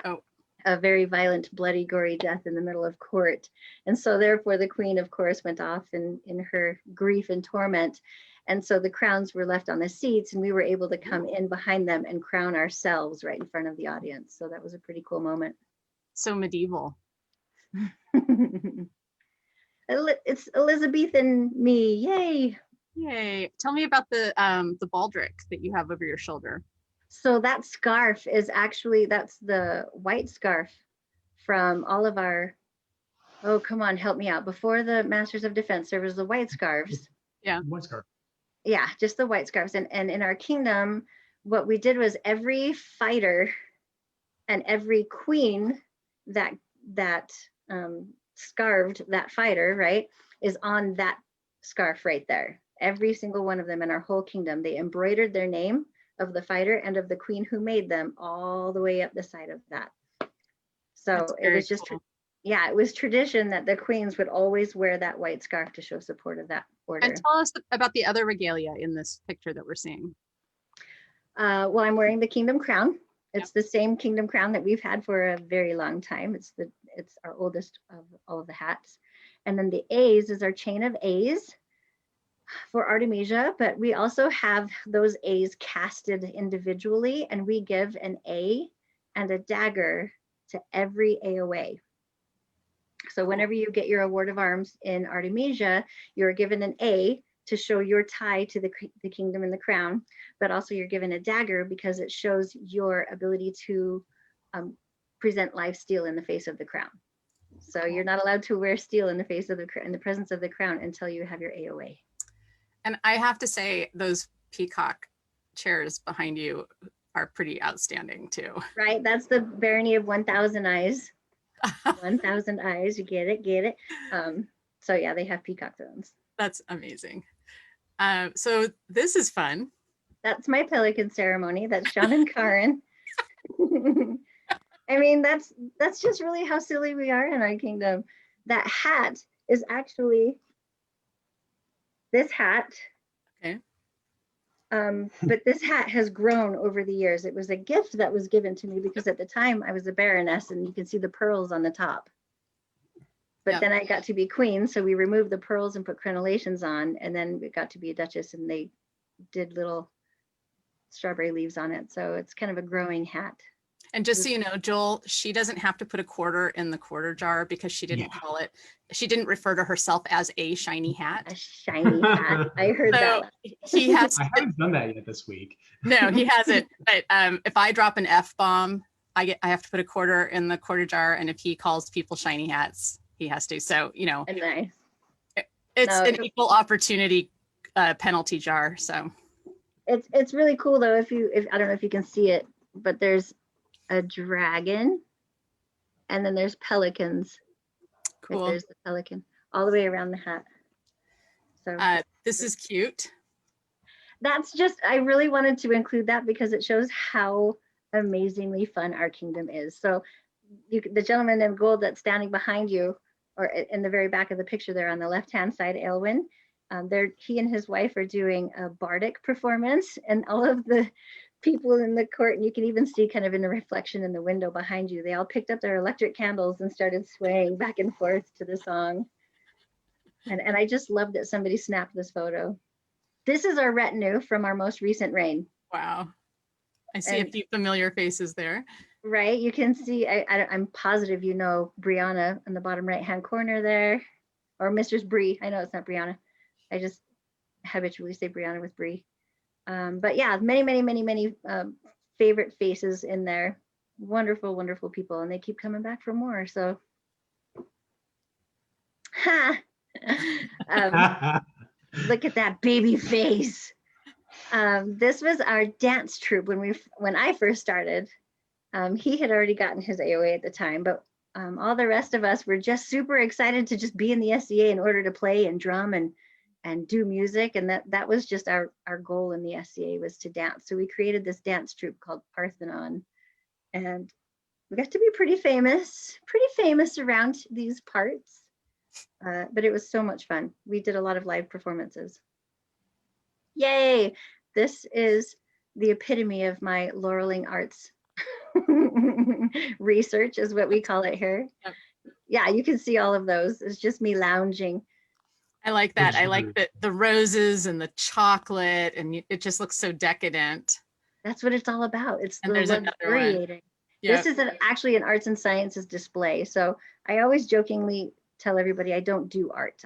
Oh. A very violent, bloody, gory death in the middle of court. And so therefore the queen, of course, went off in her grief and torment. And so the crowns were left on the seats, and we were able to come in behind them and crown ourselves right in front of the audience. So that was a pretty cool moment. So medieval. It's Elizabethan me, yay. Yay. Tell me about the baldric that you have over your shoulder. So that scarf is actually, that's the white scarf from all of our, oh, come on, help me out. Before the Masters of Defense, there was the white scarves. Yeah. One scarf. Yeah, just the white scarves. And in our kingdom, what we did was every fighter and every queen that scarved that fighter, right, is on that scarf right there. Every single one of them in our whole kingdom, they embroidered their name of the fighter and of the queen who made them all the way up the side of that. So it was just, cool. Yeah, it was tradition that the queens would always wear that white scarf to show support of that order. And tell us about the other regalia in this picture that we're seeing. Well, I'm wearing the kingdom crown. It's the same kingdom crown that we've had for a very long time. It's our oldest of all of the hats. And then the A's is our chain of A's for Artemisia, but we also have those A's casted individually, and we give an A and a dagger to every AOA. So whenever you get your award of arms in Artemisia, you're given an A to show your tie to the kingdom and the crown, but also you're given a dagger because it shows your ability to present live steel in the face of the crown. So you're not allowed to wear steel in the face of in the presence of the crown until you have your AOA. And I have to say, those peacock chairs behind you are pretty outstanding too. Right, that's the barony of 1,000 eyes. 1,000 eyes, you get it. So yeah, they have peacock thrones. That's amazing. So this is fun. That's my pelican ceremony. That's Sean and Karen. I mean, that's just really how silly we are in our kingdom. That hat is actually this hat. Okay. But this hat has grown over the years. It was a gift that was given to me because at the time I was a baroness, and you can see the pearls on the top. But then I got to be queen, so we removed the pearls and put crenellations on, and then it got to be a duchess, and they did little strawberry leaves on it. So it's kind of a growing hat. And just so you know, Joel, she doesn't have to put a quarter in the quarter jar because she didn't she didn't refer to herself as a shiny hat. A shiny hat. I heard that. He has. I haven't done that yet this week. No, he hasn't. But if I drop an F-bomb, I have to put a quarter in the quarter jar. And if he calls people shiny hats, he has to. So, you know, Nice. It's an equal opportunity penalty jar. So it's really cool though. If I don't know if you can see it, but there's a dragon, and then there's pelicans. Cool. There's the pelican all the way around the hat. So this is cute. That's just, I really wanted to include that because it shows how amazingly fun our kingdom is. So the gentleman in gold that's standing behind you, or in the very back of the picture there on the left-hand side, Aylwin, he and his wife are doing a bardic performance, and all of the people in the court, and you can even see kind of in the reflection in the window behind you, they all picked up their electric candles and started swaying back and forth to the song. And I just love that somebody snapped this photo. This is our retinue from our most recent reign. Wow. I see a few familiar faces there. Right, you can see, I'm positive you know Brianna in the bottom right-hand corner there, or Mistress Bree. I know it's not Brianna. I just habitually say Brianna with Bree. But yeah, many favorite faces in there. Wonderful, wonderful people, and they keep coming back for more. So, look at that baby face. This was our dance troupe when I first started. He had already gotten his AOA at the time, but all the rest of us were just super excited to just be in the SCA in order to play and drum and do music, and that was just our goal in the SCA, was to dance. So we created this dance troupe called Parthenon, and we got to be pretty famous around these parts, but it was so much fun. We did a lot of live performances. Yay! This is the epitome of my lauraling arts research, is what we call it here. Yep. Yeah, you can see all of those. It's just me lounging. I like that. I like Luxury. the roses and the chocolate, and it just looks so decadent. That's what it's all about. It's And the there's another one. luxuriating. Yeah. This is actually an arts and sciences display. So I always jokingly tell everybody I don't do art.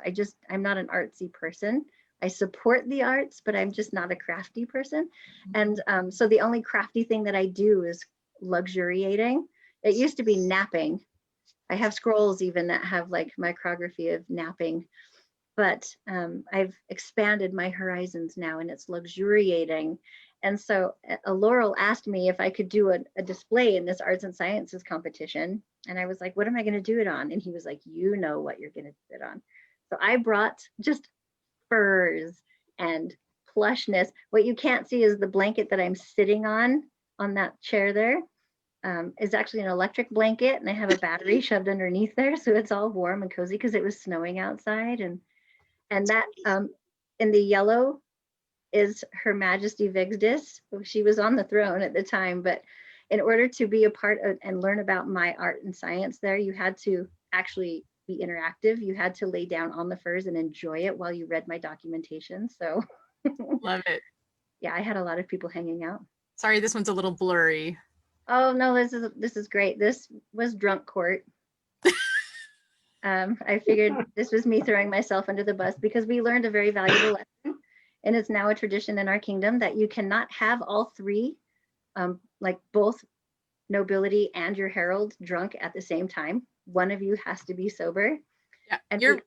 I'm not an artsy person. I support the arts, but I'm just not a crafty person. And so the only crafty thing that I do is luxuriating. It used to be napping. I have scrolls even that have like micrography of napping, but I've expanded my horizons now and it's luxuriating. And so Laurel asked me if I could do a display in this arts and sciences competition. And I was like, what am I going to do it on? And he was like, you know what you're going to do it on. So I brought just furs and plushness. What you can't see is the blanket that I'm sitting on that chair there. Is actually an electric blanket, and I have a battery shoved underneath there, so it's all warm and cozy because it was snowing outside. And that in the yellow is Her Majesty Vigdis. She was on the throne at the time, but in order to be a part of and learn about my art and science there, you had to actually be interactive. You had to lay down on the furs and enjoy it while you read my documentation. So Love it. yeah, I had a lot of people hanging out. Sorry, this one's a little blurry. Oh no, this is great. This was drunk court. I figured this was me throwing myself under the bus because we learned a very valuable lesson, and it's now a tradition in our kingdom that you cannot have all three, like both nobility and your herald, drunk at the same time. One of you has to be sober. Yeah, and you're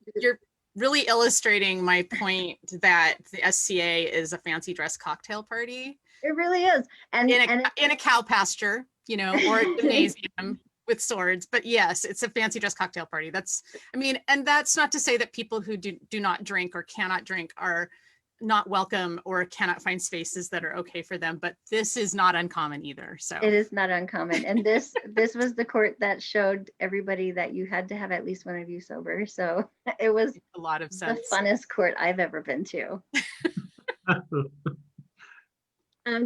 really illustrating my point that the SCA is a fancy dress cocktail party. It really is, and in a cow pasture, you know, or a gymnasium with swords. But yes, it's a fancy dress cocktail party. And that's not to say that people who do not drink or cannot drink are not welcome or cannot find spaces that are okay for them. But this is not uncommon either. So it is not uncommon. And this was the court that showed everybody that you had to have at least one of you sober. So it was a lot of sense. The funnest court I've ever been to.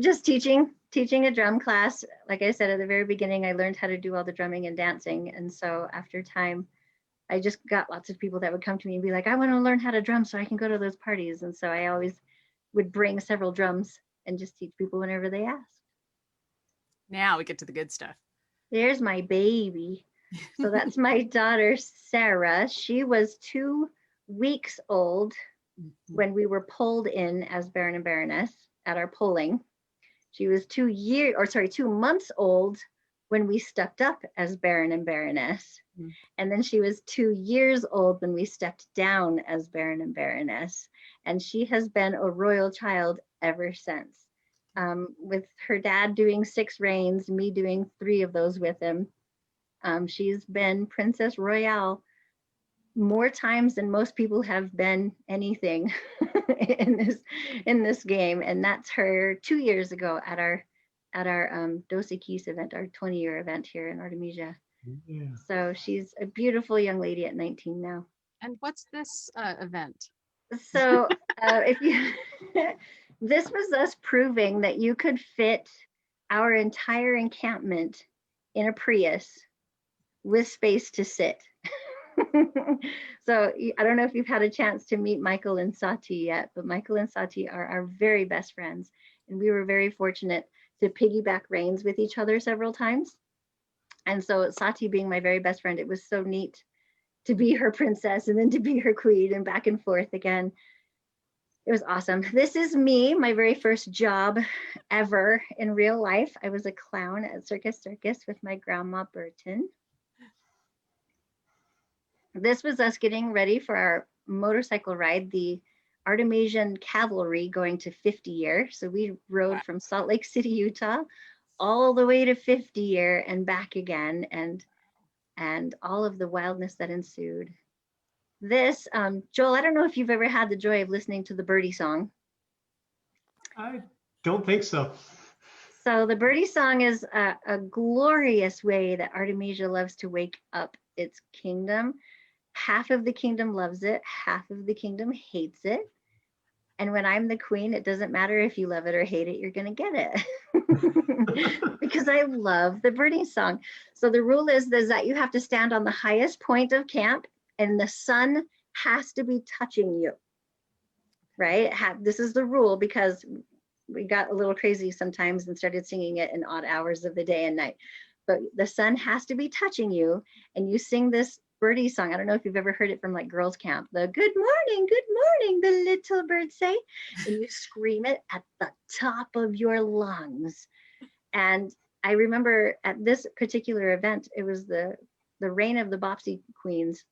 Just teaching a drum class. Like I said at the very beginning, I learned how to do all the drumming and dancing. And so after time, I just got lots of people that would come to me and be like, I want to learn how to drum so I can go to those parties. And so I always would bring several drums and just teach people whenever they asked. Now we get to the good stuff. There's my baby. So that's my daughter, Sarah. She was 2 weeks old when we were pulled in as Baron and Baroness at our polling. She was 2 months old when we stepped up as Baron and Baroness. And then she was 2 years old when we stepped down as Baron and Baroness. And she has been a royal child ever since. With her dad doing 6 reigns, me doing 3 of those with him. She's been Princess Royale more times than most people have been anything in this game, and that's her 2 years ago at our Duchess event, our 20-year event here in Artemisia. Yeah. So she's a beautiful young lady at 19 now. And what's this event? So this was us proving that you could fit our entire encampment in a Prius with space to sit. So I don't know if you've had a chance to meet Michael and Sati yet, but Michael and Sati are our very best friends. And we were very fortunate to piggyback reigns with each other several times. And so Sati being my very best friend, it was so neat to be her princess and then to be her queen and back and forth again. It was awesome. This is me, my very first job ever in real life. I was a clown at Circus with my grandma Burton. This was us getting ready for our motorcycle ride, the Artemisian cavalry going to 50 year. So we rode from Salt Lake City, Utah, all the way to 50 year and back again, and all of the wildness that ensued. This, Joel, I don't know if you've ever had the joy of listening to the birdie song. I don't think so. So the birdie song is a glorious way that Artemisia loves to wake up its kingdom. Half of the kingdom loves it, half of the kingdom hates it. And when I'm the queen, it doesn't matter if you love it or hate it, you're going to get it. Because I love the birdie song. So the rule is that you have to stand on the highest point of camp, and the sun has to be touching you, right? This is the rule, because we got a little crazy sometimes and started singing it in odd hours of the day and night. But the sun has to be touching you, and you sing this birdie song. I don't know if you've ever heard it from like girls camp. The good morning, the little birds say. And you scream it at the top of your lungs. And I remember at this particular event, it was the reign of the Bopsy Queens.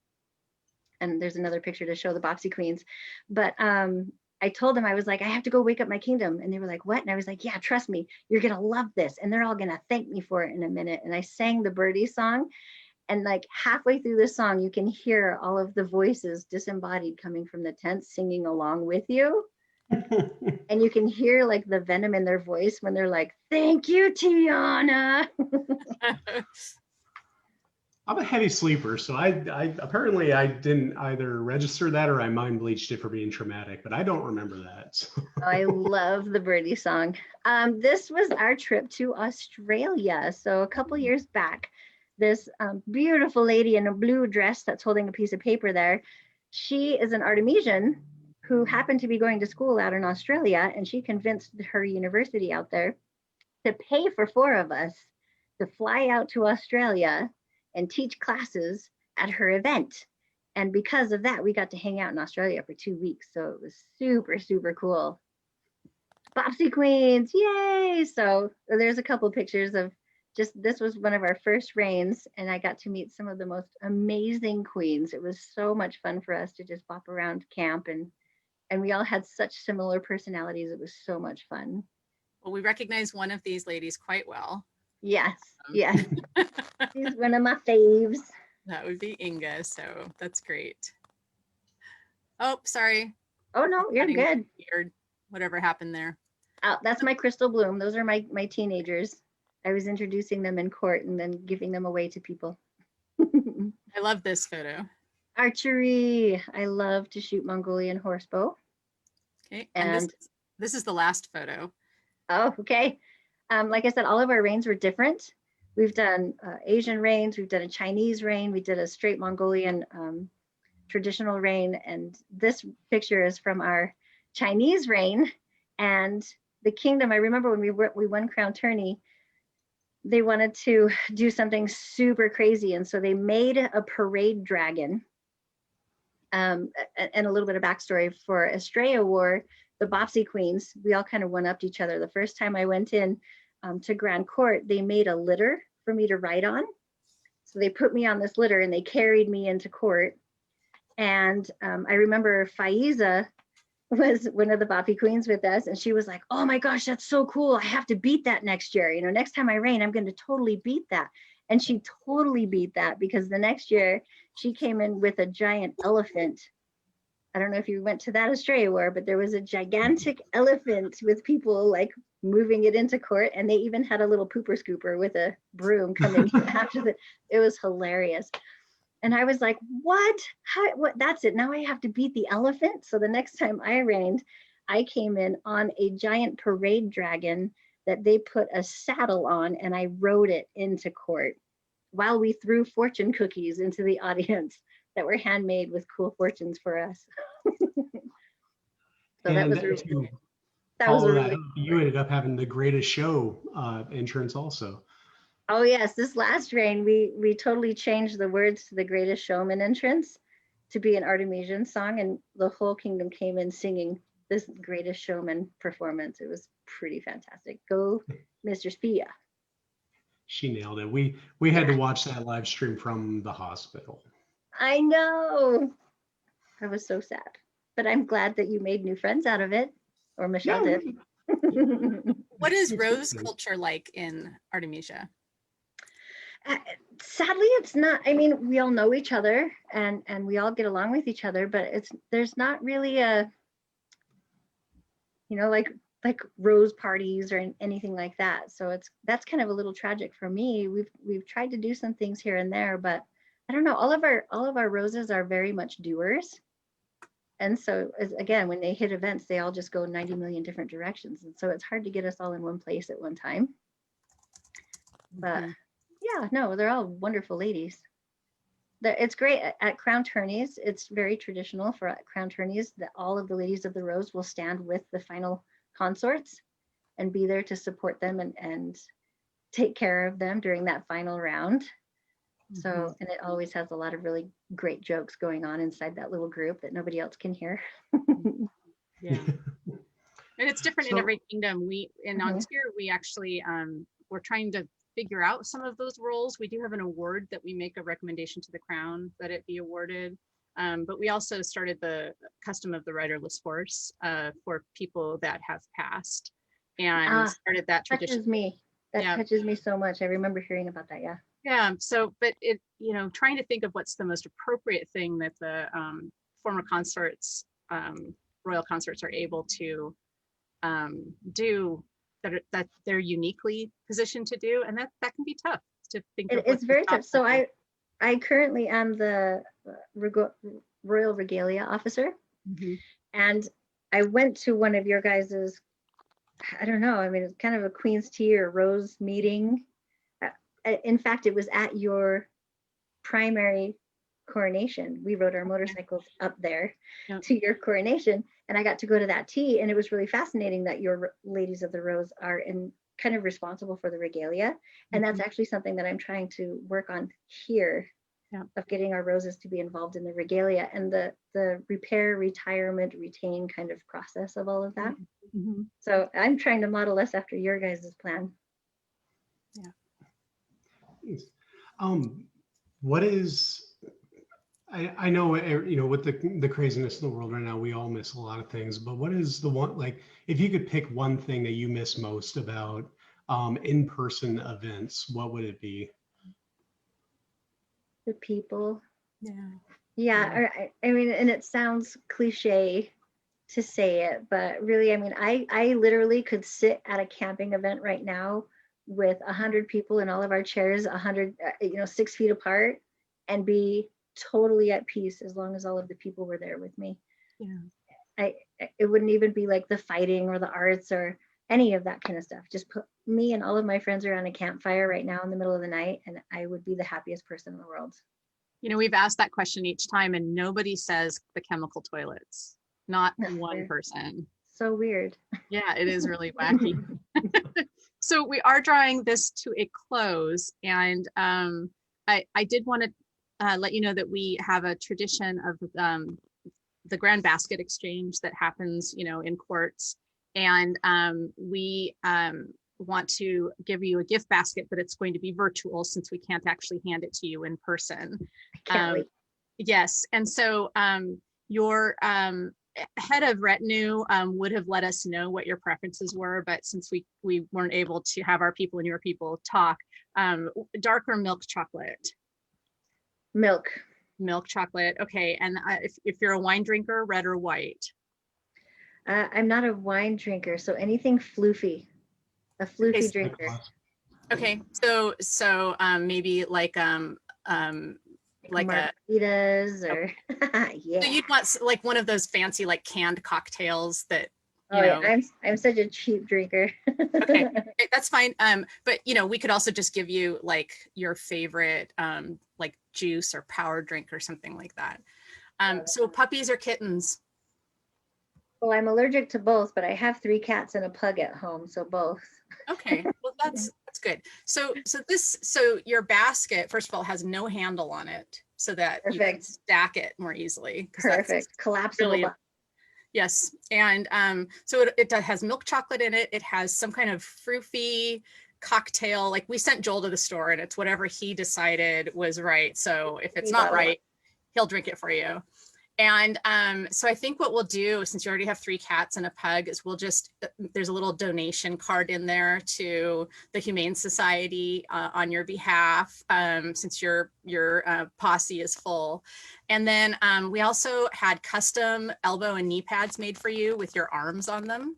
And there's another picture to show the Bopsy Queens. But I told them, I was like, I have to go wake up my kingdom. And they were like, what? And I was like, yeah, trust me, you're going to love this. And they're all going to thank me for it in a minute. And I sang the birdie song. And like halfway through the song, you can hear all of the voices disembodied coming from the tent singing along with you. And you can hear like the venom in their voice when they're like, thank you, Tianna. I'm a heavy sleeper, so I apparently I didn't either register that or I mind bleached it for being traumatic, but I don't remember that. So. I love the birdie song. This was our trip to Australia. So a couple years back, this beautiful lady in a blue dress that's holding a piece of paper there, she is an Artemisian who happened to be going to school out in Australia, and she convinced her university out there to pay for 4 of us to fly out to Australia and teach classes at her event. And because of that, we got to hang out in Australia for 2 weeks. So it was super, super cool. Bopsy Queens, yay! So there's a couple pictures of just, this was one of our first reigns, and I got to meet some of the most amazing queens. It was so much fun for us to just bop around camp, and we all had such similar personalities. It was so much fun. Well, we recognize one of these ladies quite well. Yes, yes. She's one of my faves. That would be Inga, so that's great. Oh, sorry. Oh no, you're good. Weird. Whatever happened there. Oh, that's my crystal bloom. Those are my teenagers. I was introducing them in court and then giving them away to people. I love this photo. Archery. I love to shoot Mongolian horsebow. Okay, and this is the last photo. Oh, okay. Like I said, all of our reigns were different. We've done Asian reigns, we've done a Chinese reign, we did a straight Mongolian traditional reign, and this picture is from our Chinese reign. And the kingdom, I remember when we won Crown Tourney, they wanted to do something super crazy, and so they made a parade dragon. And a little bit of backstory for Estrella War, the Bopsy Queens, we all kind of one-upped each other. The first time I went in to Grand Court, they made a litter for me to ride on. So they put me on this litter and they carried me into court. And I remember Faiza was one of the Bopsy Queens with us, and she was like, oh my gosh, that's so cool. I have to beat that next year. You know, next time I reign, I'm going to totally beat that. And she totally beat that, because the next year she came in with a giant elephant. I don't know if you went to that Australia War, but there was a gigantic elephant with people like moving it into court, and they even had a little pooper scooper with a broom coming after it was hilarious. And I was like, what? What? That's it. Now I have to beat the elephant. So the next time I reigned, I came in on a giant parade dragon that they put a saddle on, and I rode it into court while we threw fortune cookies into the audience that were handmade with cool fortunes for us. So that was really cool. That was really cool. You ended up having the greatest show entrance also. Oh yes, this last reign, we totally changed the words to the Greatest Showman entrance to be an Artemisian song, and the whole kingdom came in singing this Greatest Showman performance. It was pretty fantastic. Go, Mr. Spia. She nailed it. We had to watch that live stream from the hospital. I know. I was so sad, but I'm glad that you made new friends out of it, or Michelle did. What is rose culture like in Artemisia? Sadly, it's not. I mean, we all know each other and we all get along with each other, but there's not really a, you know, like rose parties or anything like that. So that's kind of a little tragic for me. We've tried to do some things here and there, but I don't know. All of our roses are very much doers. And so again, when they hit events, they all just go 90 million different directions. And so it's hard to get us all in one place at one time. But yeah, no, they're all wonderful ladies. It's great at crown tourneys. It's very traditional for crown tourneys that all of the ladies of the rose will stand with the final consorts and be there to support them and take care of them during that final round. So, and it always has a lot of really great jokes going on inside that little group that nobody else can hear. Yeah. And it's different in every kingdom. We in Ontario, we actually we're trying to figure out some of those roles. We do have an award that we make a recommendation to the crown that it be awarded. But we also started the custom of the riderless horse for people that have passed, and started that tradition. Touches me. That touches me so much. I remember hearing about that. Yeah. Yeah. So, but it, you know, trying to think of what's the most appropriate thing that the former consorts, royal consorts, are able to do that they're uniquely positioned to do, and that can be tough to think of. It's very tough. So I currently am the Royal Regalia officer, and I went to one of your guys's, I don't know, I mean, it's kind of a Queen's Tea or Rose meeting. In fact, it was at your primary coronation. We rode our motorcycles up there to your coronation, and I got to go to that tea, and it was really fascinating that your ladies of the rose are in kind of responsible for the regalia, and that's actually something that I'm trying to work on here, of getting our roses to be involved in the regalia and the repair, retirement, retain kind of process of all of that. So I'm trying to model us after your guys' plan. What is, I know, you know, with the craziness of the world right now, we all miss a lot of things, but what is the one, like, if you could pick one thing that you miss most about in-person events, what would it be? The people. Yeah. Or, I mean, and it sounds cliche to say it, but really, I mean, I literally could sit at a camping event right now with 100 people in all of our chairs, 100, 6 feet apart, and be totally at peace as long as all of the people were there with me. It wouldn't even be like the fighting or the arts or any of that kind of stuff. Just put me and all of my friends around a campfire right now in the middle of the night, and I would be the happiest person in the world. You know, we've asked that question each time, and nobody says the chemical toilets. Not one person. So weird. Yeah, it is really wacky. So we are drawing this to a close, and I did want to let you know that we have a tradition of the grand basket exchange that happens, you know, in courts, and we want to give you a gift basket, but it's going to be virtual since we can't actually hand it to you in person. I can't wait. Yes, and so your head of retinue would have let us know what your preferences were, but since we weren't able to have our people and your people talk, dark or milk chocolate? Milk Chocolate. Okay, and if you're a wine drinker, red or white? I'm not a wine drinker, so anything floofy, a floofy drinker. Okay, so maybe like margaritas or yeah. So you'd want like one of those fancy like canned cocktails that you know. I'm such a cheap drinker. Okay, that's fine. But you know, we could also just give you like your favorite like juice or power drink or something like that. So puppies or kittens? Well, I'm allergic to both, but I have 3 cats and a pug at home, so both. Okay, well that's good. So your basket, first of all, has no handle on it, so that you can stack it more easily. Perfect, collapsible. Really, yes, and so it has milk chocolate in it. It has some kind of froofy cocktail. Like, we sent Joel to the store, and it's whatever he decided was right. So if it's not right, he'll drink it for you. And so I think what we'll do, since you already have 3 cats and a pug, is we'll just, there's a little donation card in there to the Humane Society on your behalf, since your posse is full. And then we also had custom elbow and knee pads made for you with your arms on them.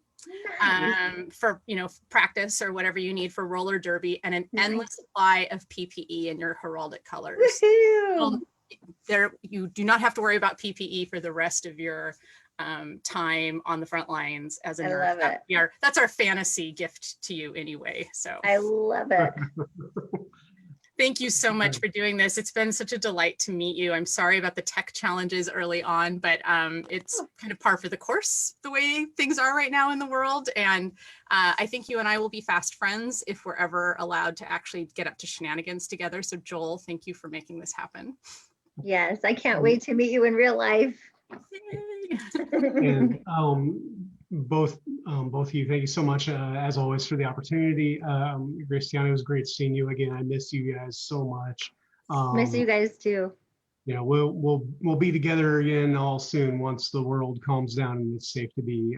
For, you know, practice or whatever you need for roller derby, and an endless supply of PPE in your heraldic colors. There, you do not have to worry about PPE for the rest of your time on the front lines as a nurse. I love it. That's our fantasy gift to you anyway. So I love it. Thank you so much for doing this. It's been such a delight to meet you. I'm sorry about the tech challenges early on, but it's kind of par for the course the way things are right now in the world. And I think you and I will be fast friends if we're ever allowed to actually get up to shenanigans together. So Joel, thank you for making this happen. Yes, I can't wait to meet you in real life. And both of you, thank you so much as always for the opportunity. Grace, Tianna, it was great seeing you again. I miss you guys so much. Miss you guys too. You know, we'll be together again all soon once the world calms down and it's safe to be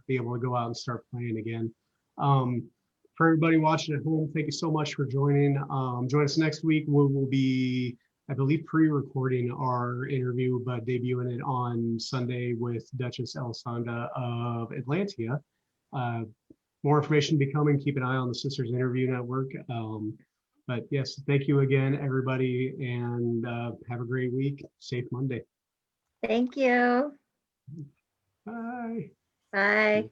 able to go out and start playing again. For everybody watching at home, thank you so much for joining. Join us next week. We will be, I believe, pre-recording our interview, but debuting it on Sunday with Duchess Elisanda of Atlantia. More information to be coming. Keep an eye on the Sisters Interview Network. But yes, thank you again, everybody, and have a great week. Safe Monday. Thank you. Bye. Bye.